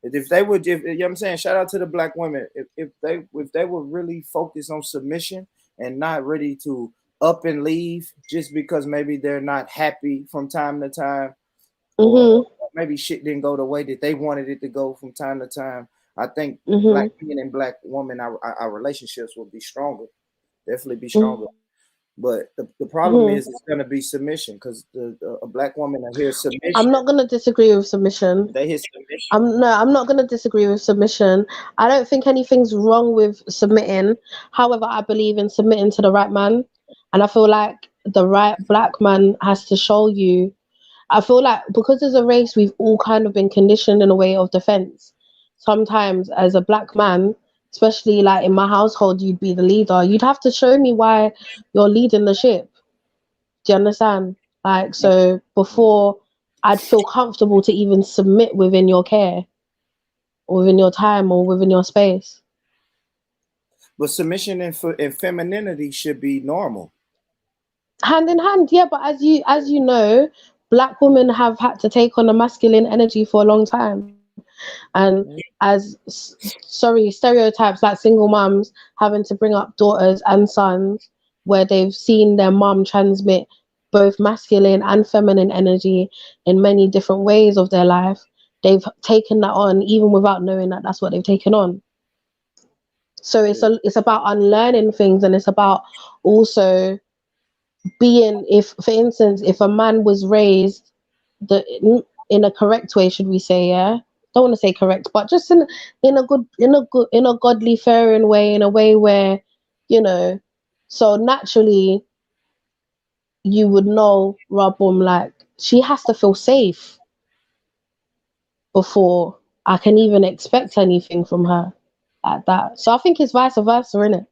If they would, if you know what I'm saying, shout out to the black women. If they would really focus on submission and not ready to up and leave just because maybe they're not happy from time to time, or maybe shit didn't go the way that they wanted it to go from time to time. I think black men and black women, our relationships will be stronger. Definitely be stronger. But the problem is it's going to be submission because a black woman hears submission. I'm not gonna disagree with submission. They hear submission. I'm not gonna disagree with submission. I don't think anything's wrong with submitting. However, I believe in submitting to the right man, and I feel like the right black man has to show you. I feel like because as a race, we've all kind of been conditioned in a way of defense. Sometimes, as a black man, especially like in my household, you'd be the leader. You'd have to show me why you're leading the ship. Do you understand? Like, so before I'd feel comfortable to even submit within your care, or within your time, or within your space. But submission and femininity should be normal. Hand in hand, yeah. But as you know, black women have had to take on a masculine energy for a long time, and as stereotypes like single mums having to bring up daughters and sons, where they've seen their mum transmit both masculine and feminine energy in many different ways of their life. They've taken that on even without knowing that that's what they've taken on. So it's about unlearning things, and it's about also being, if for instance, if a man was raised in a correct way, should we say, yeah, don't want to say correct, but just in a godly fairing way, in a way where, you know, so naturally you would know, Rabum, like, she has to feel safe before I can even expect anything from her like that. So I think it's vice versa, innit?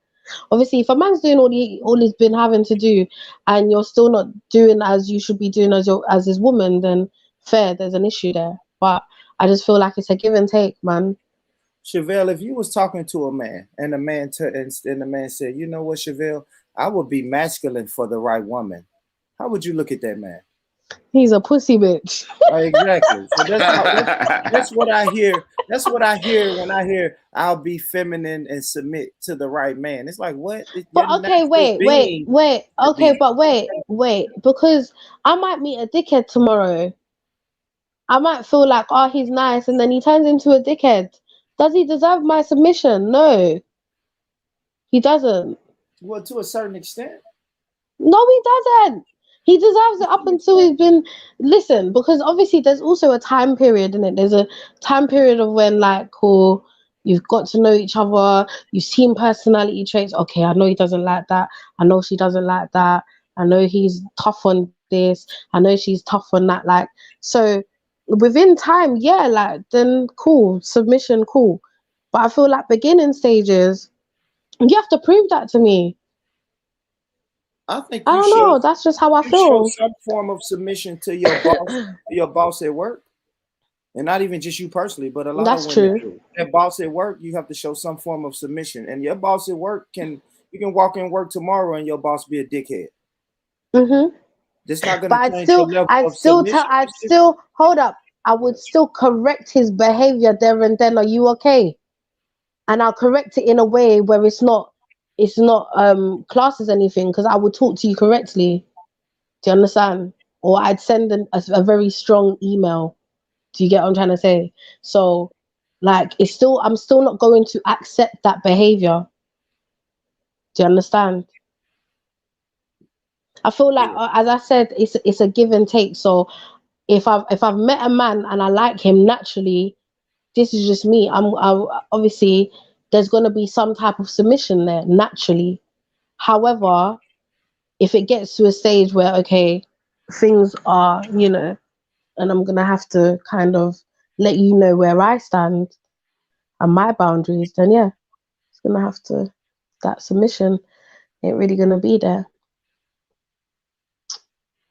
Obviously, if a man's doing all he's been having to do, and you're still not doing as you should be doing as his woman, then fair, there's an issue there. But I just feel like it's a give and take, man. Chevelle, if you was talking to a man and the man and the man said, you know what, Chevelle, I would be masculine for the right woman, how would you look at that man? He's a pussy bitch. Exactly. So that's what I hear. That's what I hear when I hear I'll be feminine and submit to the right man. It's like, what? But okay, wait. Okay, but wait, because I might meet a dickhead tomorrow. I might feel like, oh, he's nice, and then he turns into a dickhead. Does he deserve my submission? No, he doesn't. Well, to a certain extent. No, he doesn't. He deserves it up until he's been. Listen, because obviously there's also a time period in it. There's a time period of when, like, cool, you've got to know each other. You've seen personality traits. Okay, I know he doesn't like that. I know she doesn't like that. I know he's tough on this. I know she's tough on that. Like, so within time, yeah, like, then cool, submission, cool. But I feel like beginning stages, you have to prove that to me. I think I don't know. That's just how I feel. You show some form of submission to your boss at work, and not even just you personally, but a lot That's of women. true. That boss at work, you have to show some form of submission, and your boss at work you can walk in work tomorrow and your boss be a dickhead. That's not going to change your level of submission. I'd still hold up. I would still correct his behavior there and then. Are you okay? And I'll correct it in a way where it's not classed as anything, because I would talk to you correctly. Do you understand? Or I'd send a very strong email. Do you get what I'm trying to say? So, like, I'm still not going to accept that behavior. Do you understand? I feel like, as I said, it's a give and take. So if I've met a man and I like him naturally, this is just me. I obviously there's gonna be some type of submission there naturally. However, if it gets to a stage where, okay, things are, and I'm gonna have to kind of let you know where I stand and my boundaries, then yeah, it's gonna have to, that submission ain't really gonna be there.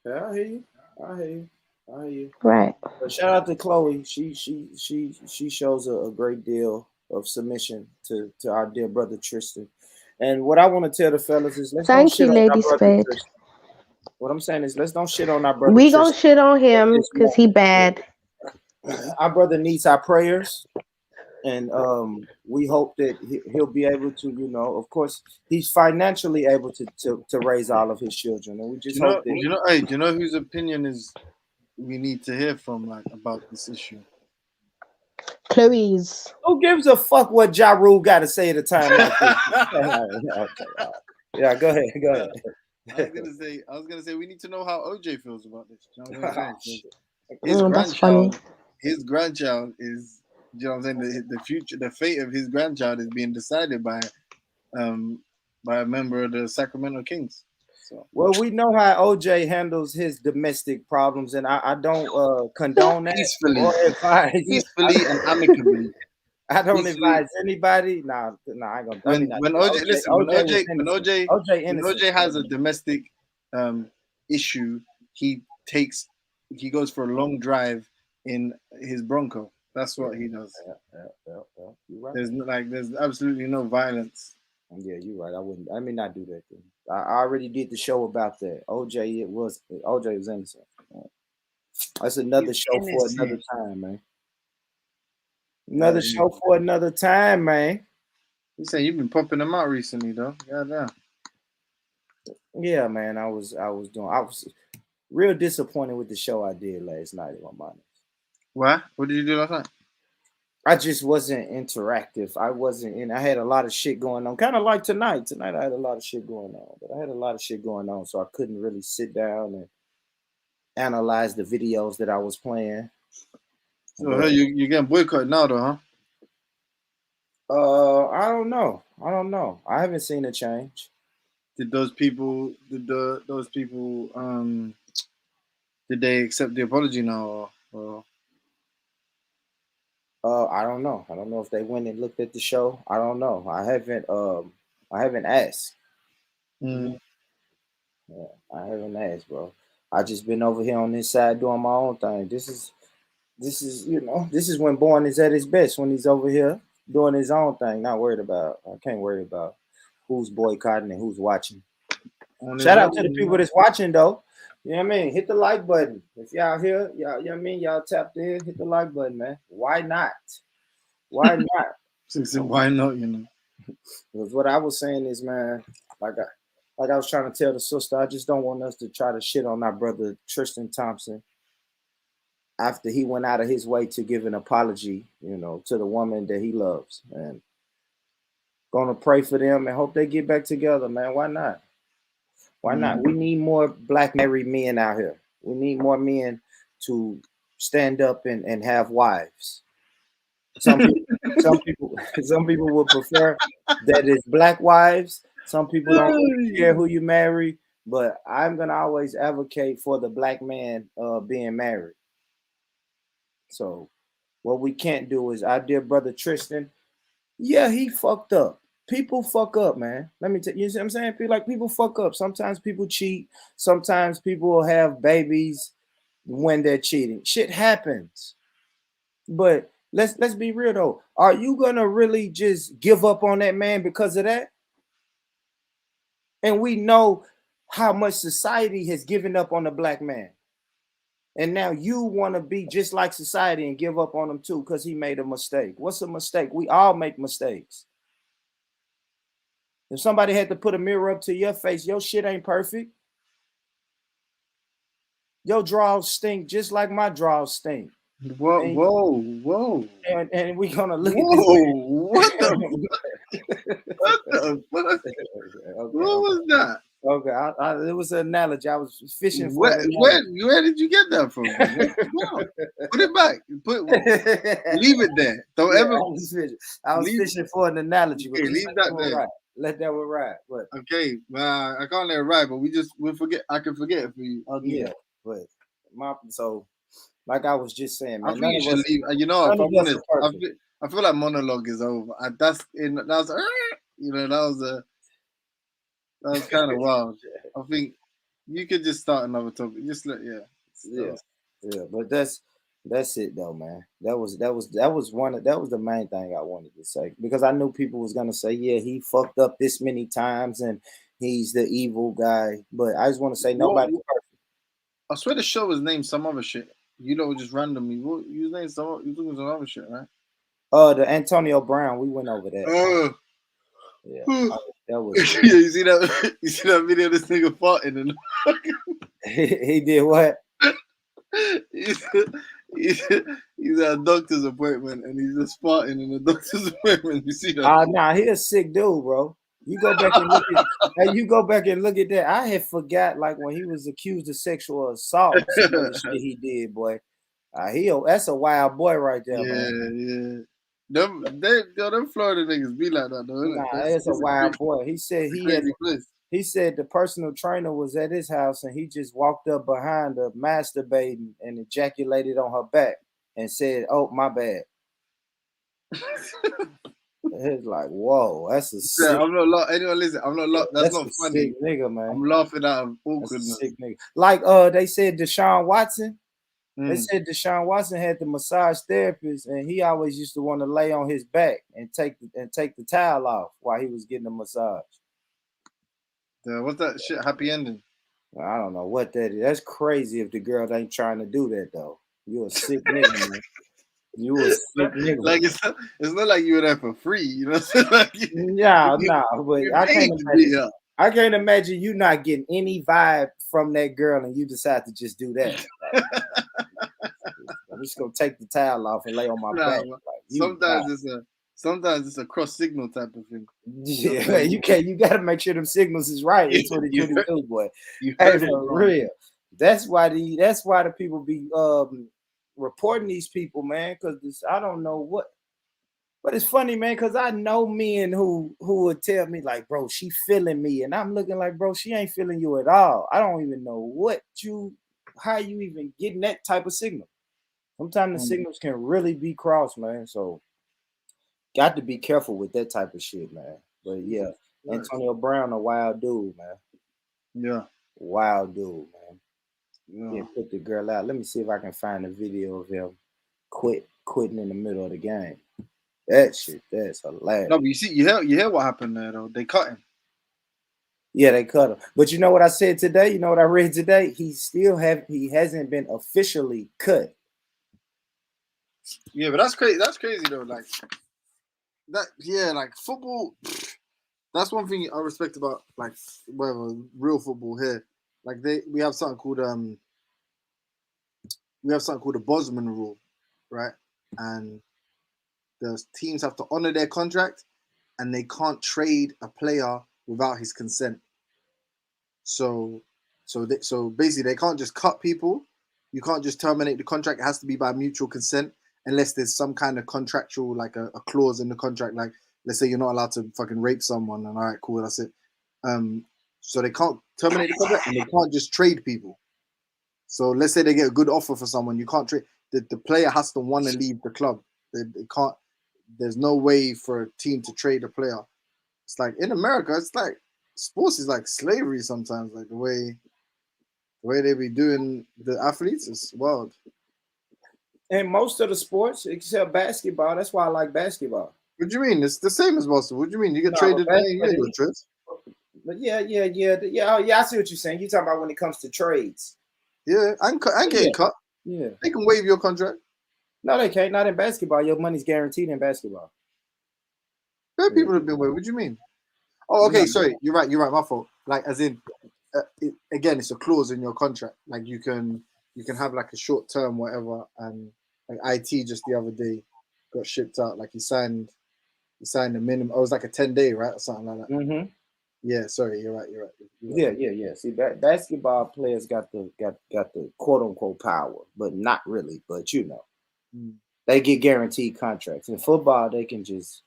Yeah, I hear you. I hear you. I hear you. Right. But shout out to Chloe. She shows a great deal of submission to our dear brother Tristan. And what I want to tell the fellas is let's don't Thank shit you, on our Lady brother Spade. Tristan. What I'm saying is let's don't shit on our brother We gonna Tristan shit on at him this because he moment. bad. Our brother needs our prayers, and we hope that he'll be able to, of course, he's financially able to raise all of his children, and we just hope that. Hey, do you know whose opinion is we need to hear from, like, about this issue? Chloe's. Who gives a fuck what Ja Rule got to say at a time like this? Okay. Yeah, go ahead. Go ahead. I was gonna say we need to know how OJ feels about this. You know what I'm saying? His grandchild is, you know what I'm saying, the future, the fate of his grandchild is being decided by a member of the Sacramento Kings. So. Well, we know how OJ handles his domestic problems, and I don't condone that or advise. Peacefully and amicably. I don't advise anybody. Nah, I ain't gonna. When OJ has a domestic issue, he goes for a long drive in his Bronco. That's what he does. Yeah. You're right. There's absolutely no violence. Yeah, you're right. I may not do that thing. I already did the show about that. OJ was innocent. That's another show for another time, man. Another show for another time, man. You say you've been popping them out recently, though. Goddamn. Yeah, man. I was real disappointed with the show I did last night, if I'm honest. What? What did you do last night? I just wasn't interactive. I had a lot of shit going on. Kind of like tonight. Tonight I had a lot of shit going on. But I had a lot of shit going on, so I couldn't really sit down and analyze the videos that I was playing. So you're getting boycotted now, though, huh? I don't know. I haven't seen a change. Did those people did they accept the apology now, or? I don't know. I don't know if they went and looked at the show. I don't know. I haven't asked. Mm. Yeah, I haven't asked, bro. I just been over here on this side doing my own thing. This is this is when Born is at his best, when he's over here doing his own thing, not worried about. I can't worry about who's boycotting and who's watching. Shout out to the people that's watching, though. You know what I mean? Hit the like button. If y'all here, y'all, you know what I mean? Y'all tapped in, hit the like button, man. Why not? Why not? Why not, you know? Because what I was saying is, man, like I was trying to tell the sister, I just don't want us to try to shit on our brother Tristan Thompson after he went out of his way to give an apology, to the woman that he loves. And gonna pray for them and hope they get back together, man. Why not? Why not? We need more black married men out here. We need more men to stand up and have wives. Some people would prefer that it's black wives. Some people don't really care who you marry, but I'm gonna always advocate for the black man being married. So what we can't do is our dear brother Tristan, yeah, he fucked up. People fuck up, man. Let me tell you, see what I'm saying? People fuck up. Sometimes people cheat. Sometimes people will have babies when they're cheating. Shit happens. But let's be real though. Are you gonna really just give up on that man because of that? And we know how much society has given up on the black man. And now you want to be just like society and give up on him too because he made a mistake. What's a mistake? We all make mistakes. If somebody had to put a mirror up to your face, your shit ain't perfect. Your draws stink just like my draws stink. Whoa. And we're gonna look at this. What was that? Okay, it was an analogy. I was fishing for where did you get that from? Put it back. Leave it there. Don't ever. I was fishing for an analogy. Okay, leave that there. Right. Let that one ride. But okay, I can't let it ride. But we'll forget. I can forget it for you. But so like I was just saying, man. I think you should leave. You know, if I'm honest, I feel like monologue is over. That was kind of wild. I think You could just start another topic. Just let yeah. But that's it though, man. That was the main thing I wanted to say because I knew people was gonna say, yeah, he fucked up this many times and he's the evil guy. But I just want to say nobody's perfect. I swear the show was named some other shit. You know, just randomly. What you named some? You took some other shit, right? The Antonio Brown. We went over that. Yeah, that was. Yeah, you see that? You see that video? Of this nigga farting and he did what? He's at a doctor's appointment and he's just farting in a doctor's appointment. You see that? Nah, he a sick dude, bro. You go back and look at you go back and look at that. I had forgot like when he was accused of sexual assault, some of the shit he did, boy. That's a wild boy right there, man. Them Florida niggas be like that, though. Nah, that's a wild boy. He said he said the personal trainer was at his house and he just walked up behind her masturbating and ejaculated on her back and said, "Oh, my bad." It's like, whoa, that's a sick. I'm not anyone listen. I'm not. That's not funny, sick nigga, man. I'm laughing out of awkwardness. Sick nigga. Like they said Deshaun Watson. They said Deshaun Watson had the massage therapist, and he always used to want to lay on his back and take the towel off while he was getting a massage. What's that shit? Happy ending? I don't know what that is. That's crazy if the girl ain't trying to do that though. You a sick nigga, man. You a sick nigga. Like it's not like you were there for free, you know what I'm saying? Like but I can't imagine you not getting any vibe from that girl and you decide to just do that. Like, I'm just gonna take the towel off and lay on my back. Like, sometimes it's a cross signal type of thing. Yeah, you gotta make sure them signals is right. It's what you do, boy. Hey, for real. That's why the people be reporting these people, man, because I don't know what. But it's funny, man, because I know men who would tell me, like, bro, she feeling me. And I'm looking like, bro, she ain't feeling you at all. I don't even know how you even getting that type of signal. Sometimes the signals can really be crossed, man. So got to be careful with that type of shit, man. But yeah, Antonio Brown, a wild dude, man. Yeah. Wild dude, man. Yeah, put the girl out. Let me see if I can find a video of him quitting in the middle of the game. That's hilarious. No, but you hear what happened there though. They cut him. Yeah, they cut him. But you know what I said today? You know what I read today? He hasn't been officially cut. Yeah, but that's crazy. That's crazy though. Like that. Yeah, like football. That's one thing I respect about like whatever real football here. Like we have something called the Bosman rule, right? And the teams have to honor their contract, and they can't trade a player without his consent. So basically, they can't just cut people. You can't just terminate the contract. It has to be by mutual consent, unless there's some kind of contractual, like a clause in the contract. Like, let's say you're not allowed to fucking rape someone, and all right, cool, that's it. So they can't terminate the contract, and they can't just trade people. So let's say they get a good offer for someone, you can't trade. The player has to want to leave the club. They can't. There's no way for a team to trade a player. It's like in America, it's like sports is like slavery sometimes. Like the way they be doing the athletes is wild. And most of the sports, except basketball, that's why I like basketball. What do you mean? It's the same as basketball. What do you mean? You get traded? But yeah. I see what you're saying. You talking about when it comes to trades? Yeah, I'm getting cut. Yeah, they can waive your contract. No, they can't. Not in basketball. Your money's guaranteed in basketball. People have been waived. What do you mean? Oh, okay. Sorry, you're right. My fault. Like, as in, again, it's a clause in your contract. Like, you can have like a short term, whatever. And like IT just the other day got shipped out. Like he signed a minimum. It was like a 10-day, right, or something like that. Mm-hmm. Yeah. Sorry, you're right. Yeah. See, basketball players got the quote unquote power, but not really. But you know. They get guaranteed contracts. In football, they can just,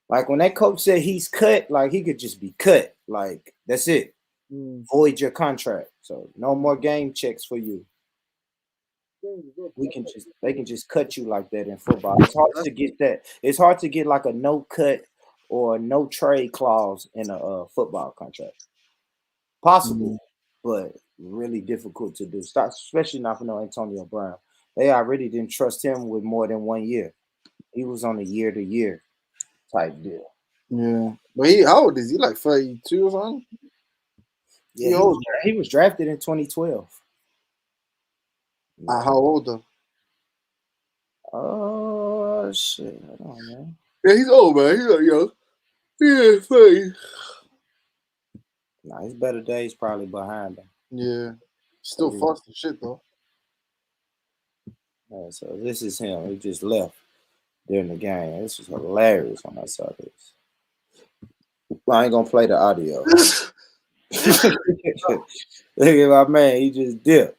like when that coach said he's cut, like he could just be cut. Like that's it. Void your contract. So no more game checks for you. They can just cut you like that in football. It's hard to get that. It's hard to get like a no cut or a no trade clause in a football contract. Possible, but really difficult to do. Stop, especially not for no Antonio Brown. They already didn't trust him with more than 1 year. He was on a year-to-year type deal. Yeah, but he how old is he? Like 32 or something? Yeah, he was drafted in 2012. At how old though? Oh shit! Hold on, man. Yeah, he's old, man. He's not young. Yeah, 30. Nah, his better days probably behind him. Yeah, still fast as shit though. So this is him. He just left during the game. This was hilarious when I saw this. I ain't gonna play the audio. Look at my man. He just dipped.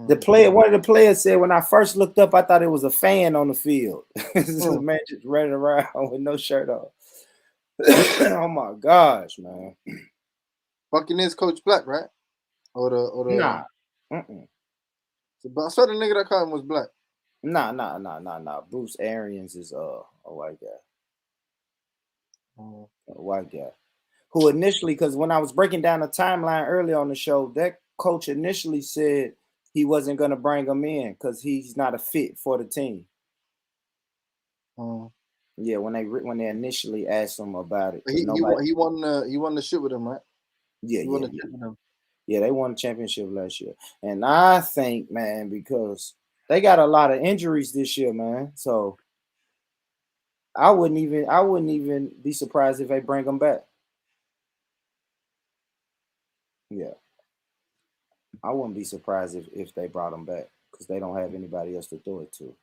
The player, one of the players said, when I first looked up, I thought it was a fan on the field. This man just running around with no shirt on. Oh my gosh, man. Buccaneers coach black, right? Or the Nah. But I saw the nigga that caught him was black. Nah. Bruce Arians is a white guy. A white guy. Who initially, because when I was breaking down the timeline earlier on the show, that coach initially said he wasn't going to bring him in because he's not a fit for the team. Yeah, when they initially asked him about it, He won the shit with him, right? Yeah, he won the shit with him. Yeah, they won the championship last year, and I think, man, because they got a lot of injuries this year, man. So I wouldn't even be surprised if they bring him back. Yeah. I wouldn't be surprised if they brought him back because they don't have anybody else to throw it to.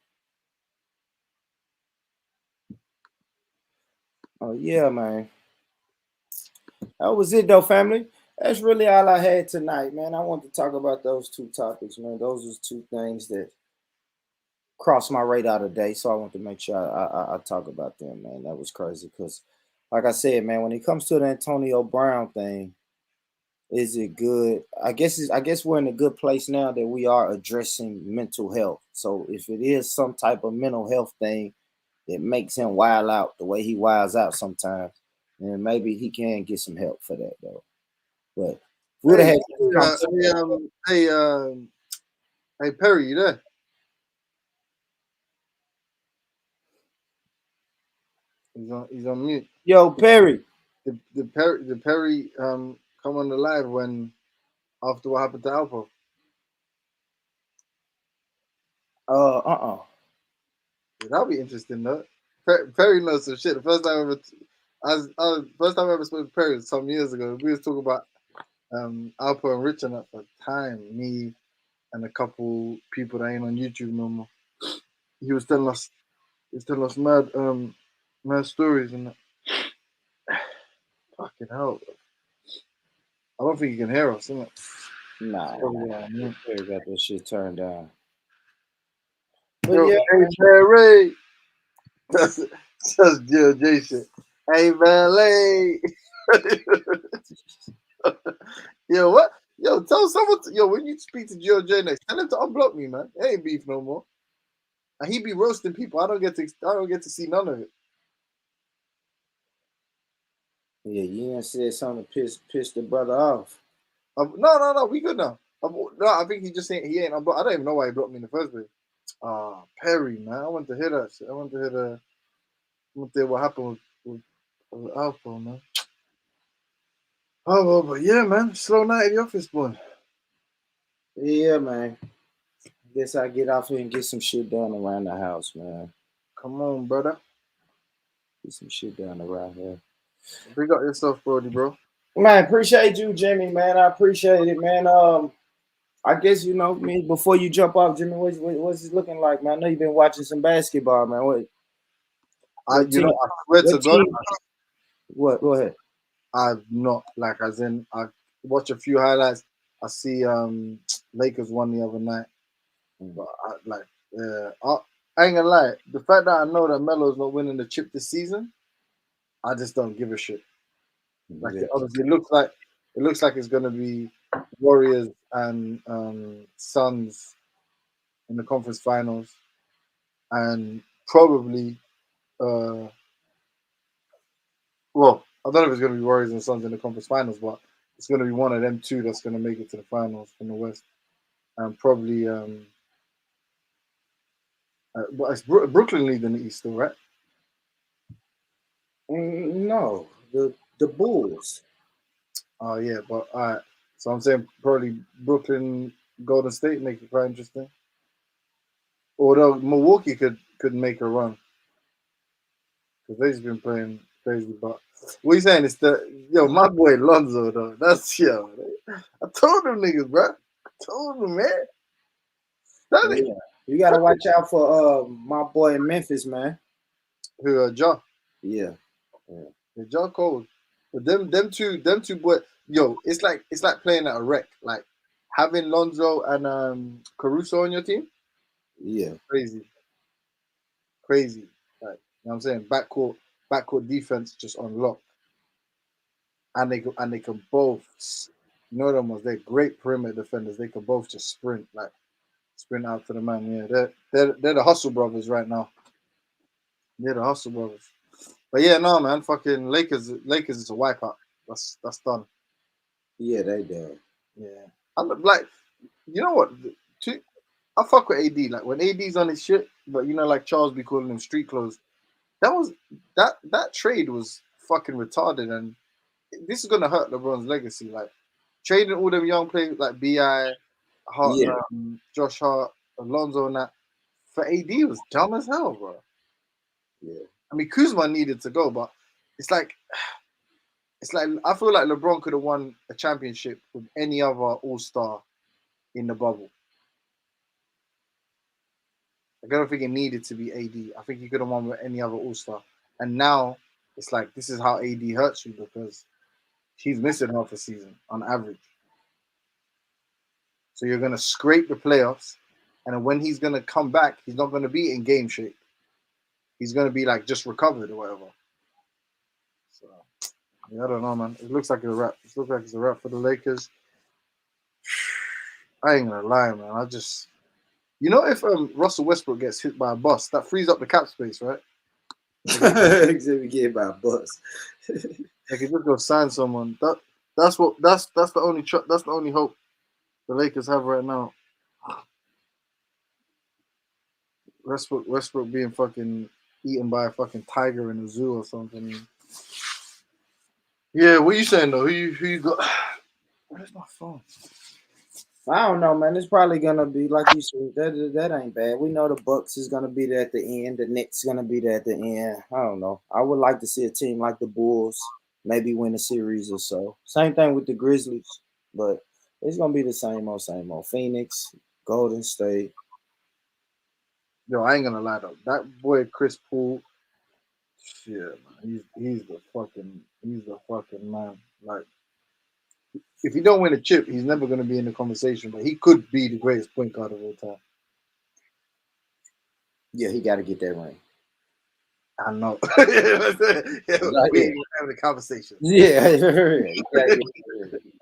Oh, yeah, man. That was it, though, family. That's really all I had tonight, man. I want to talk about those two topics, man. Those was two things that crossed my radar today, so I want to make sure I talk about them, man. That was crazy because, like I said, man, when it comes to the Antonio Brown thing, is it good? I guess we're in a good place now that we are addressing mental health. So if it is some type of mental health thing that makes him wild out the way he wilds out sometimes, then maybe he can get some help for that though. But we'd have hey Perry, you there? He's on mute. Yo, Perry. Did Perry come on the live when after what happened to Alpo? Yeah, that'll be interesting though. Perry knows some shit. The first time I ever spoke to Perry was some years ago. We was talking about Alpo and Richard at the time. Me and a couple people that ain't on YouTube no more. He was telling us mad stories and that. Fucking hell. I don't think he can hear us, isn't it? Nah. Perry got that shit turned down. Yo, yeah, hey, Perry. That's GLJ shit. Hey, valet. Yo, what? Yo, tell someone. When you speak to GLJ next, tell him to unblock me, man. It ain't beef no more. And he be roasting people. I don't get to see none of it. Yeah, you ain't said something to piss the brother off. No, we good now. No, I think he ain't unblocked. I don't even know why he blocked me in the first place. Perry, man, I want to hear that shit. I want to hear what happened with Alpha, man. Oh, well, but yeah, man, slow night at the office, boy. Yeah, man. Guess I get off here and get some shit done around the house, man. Come on, brother. Get some shit done around here. Big up yourself, Brody, bro. Man, appreciate you, Jimmy, man. I appreciate it, man. I guess me before you jump off, Jimmy. What's it looking like, man? I know you've been watching some basketball, man. I swear to God. What? Go ahead. I've not as in I watch a few highlights. I see Lakers won the other night, but I ain't gonna lie. The fact that I know that Melo's not winning the chip this season, I just don't give a shit. Obviously, it looks like it's gonna be Warriors and Suns in the conference finals, and probably I don't know if it's gonna be Warriors and Suns in the conference finals, but it's going to be one of them two that's going to make it to the finals from the West, and probably but it's Brooklyn leading the East, still, right? No, the Bulls. Oh yeah, but all right. So I'm saying probably Brooklyn, Golden State make it quite interesting. Although Milwaukee could make a run because they've been playing crazy. But what you saying is my boy Lonzo though. That's I told them niggas, bro. I told them, man. Yeah. You gotta watch out for my boy in Memphis, man. Who Ja? Yeah. Ja cold. But them two boy, it's like playing at a rec. Like having Lonzo and Caruso on your team. Yeah. Crazy. Like, you know what I'm saying? Backcourt defense just unlocked. And they can both, you know them ones, they're great perimeter defenders. They can both just sprint out to the man. Yeah, they're the hustle brothers right now. They're the hustle brothers. But yeah, no man, fucking Lakers is a wipeout. That's done. Yeah, they did. Yeah. I'm like, you know what? I fuck with AD. Like when AD's on his shit, but like Charles be calling him street clothes. That trade was fucking retarded, and this is gonna hurt LeBron's legacy. Like trading all them young players like BI, Hart, Josh Hart, Alonzo, and that for AD was dumb as hell, bro. Yeah. I mean, Kuzma needed to go, but it's like I feel like LeBron could have won a championship with any other All-Star in the bubble. I don't think it needed to be AD. I think he could have won with any other All-Star. And now it's like this is how AD hurts you because he's missing half a season on average. So you're gonna scrape the playoffs, and when he's gonna come back, he's not gonna be in game shape. He's gonna be like just recovered or whatever. So yeah, I don't know, man. It looks like a wrap. It looks like it's a wrap for the Lakers. I ain't gonna lie, man. I just, if Russell Westbrook gets hit by a bus, that frees up the cap space, right? Except we get hit by a bus. They can just go sign someone. That's the only hope the Lakers have right now. Westbrook being fucking eaten by a fucking tiger in a zoo or something. Yeah, what you saying though? Who you got? Where's my phone? I don't know, man. It's probably gonna be like you said. That ain't bad. We know the Bucks is gonna be there at the end. The Knicks gonna be there at the end. I don't know. I would like to see a team like the Bulls maybe win a series or so. Same thing with the Grizzlies, but it's gonna be the same old. Phoenix, Golden State. Yo, I ain't gonna lie though. That boy Chris Paul, shit, man. He's the fucking man. Like, if he don't win a chip, he's never gonna be in the conversation. But he could be the greatest point guard of all time. Yeah, he got to get that ring. I know. We ain't having a conversation. Yeah,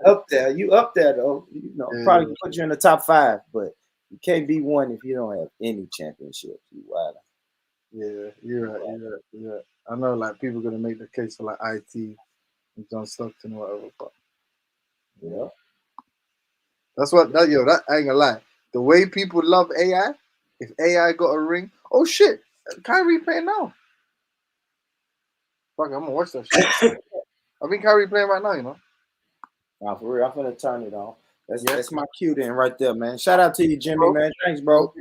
up there. You up there though. Probably put you in the top 5, but you can't be one if you don't have any championships. You wild. Yeah, you're right. I know, like people gonna make the case for like IT and John Stockton or whatever. But yeah, that's what I ain't gonna lie. The way people love AI, if AI got a ring, oh shit, Kyrie playing now. Fuck, I'm gonna watch that shit. I think Kyrie playing right now, Nah, for real, I'm gonna turn it on. That's my cue then right there, man. Shout out to you, Jimmy, man. Thanks, bro.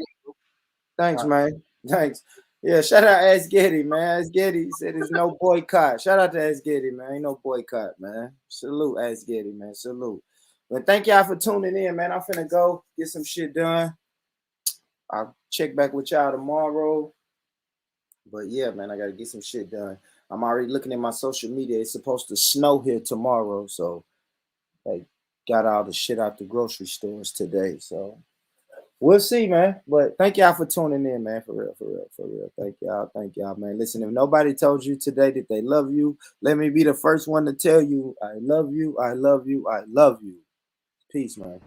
Thanks, man. Thanks. Yeah, shout out Ask Getty, man. Ask Getty said there's no boycott. Shout out to Ask Getty, man. Ain't no boycott, man. Salute, Ask Getty, man. Salute. But thank y'all for tuning in, man. I'm finna go get some shit done. I'll check back with y'all tomorrow. But yeah, man, I gotta get some shit done. I'm already looking at my social media. It's supposed to snow here tomorrow, so they got all the shit out the grocery stores today. So we'll see, man. But thank y'all for tuning in, man. For real. Thank y'all, man. Listen, if nobody told you today that they love you, let me be the first one to tell you I love you. I love you. I love you. Peace, man.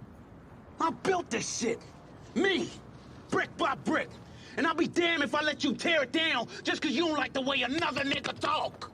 I built this shit. Me. Brick by brick. And I'll be damned if I let you tear it down just because you don't like the way another nigga talk.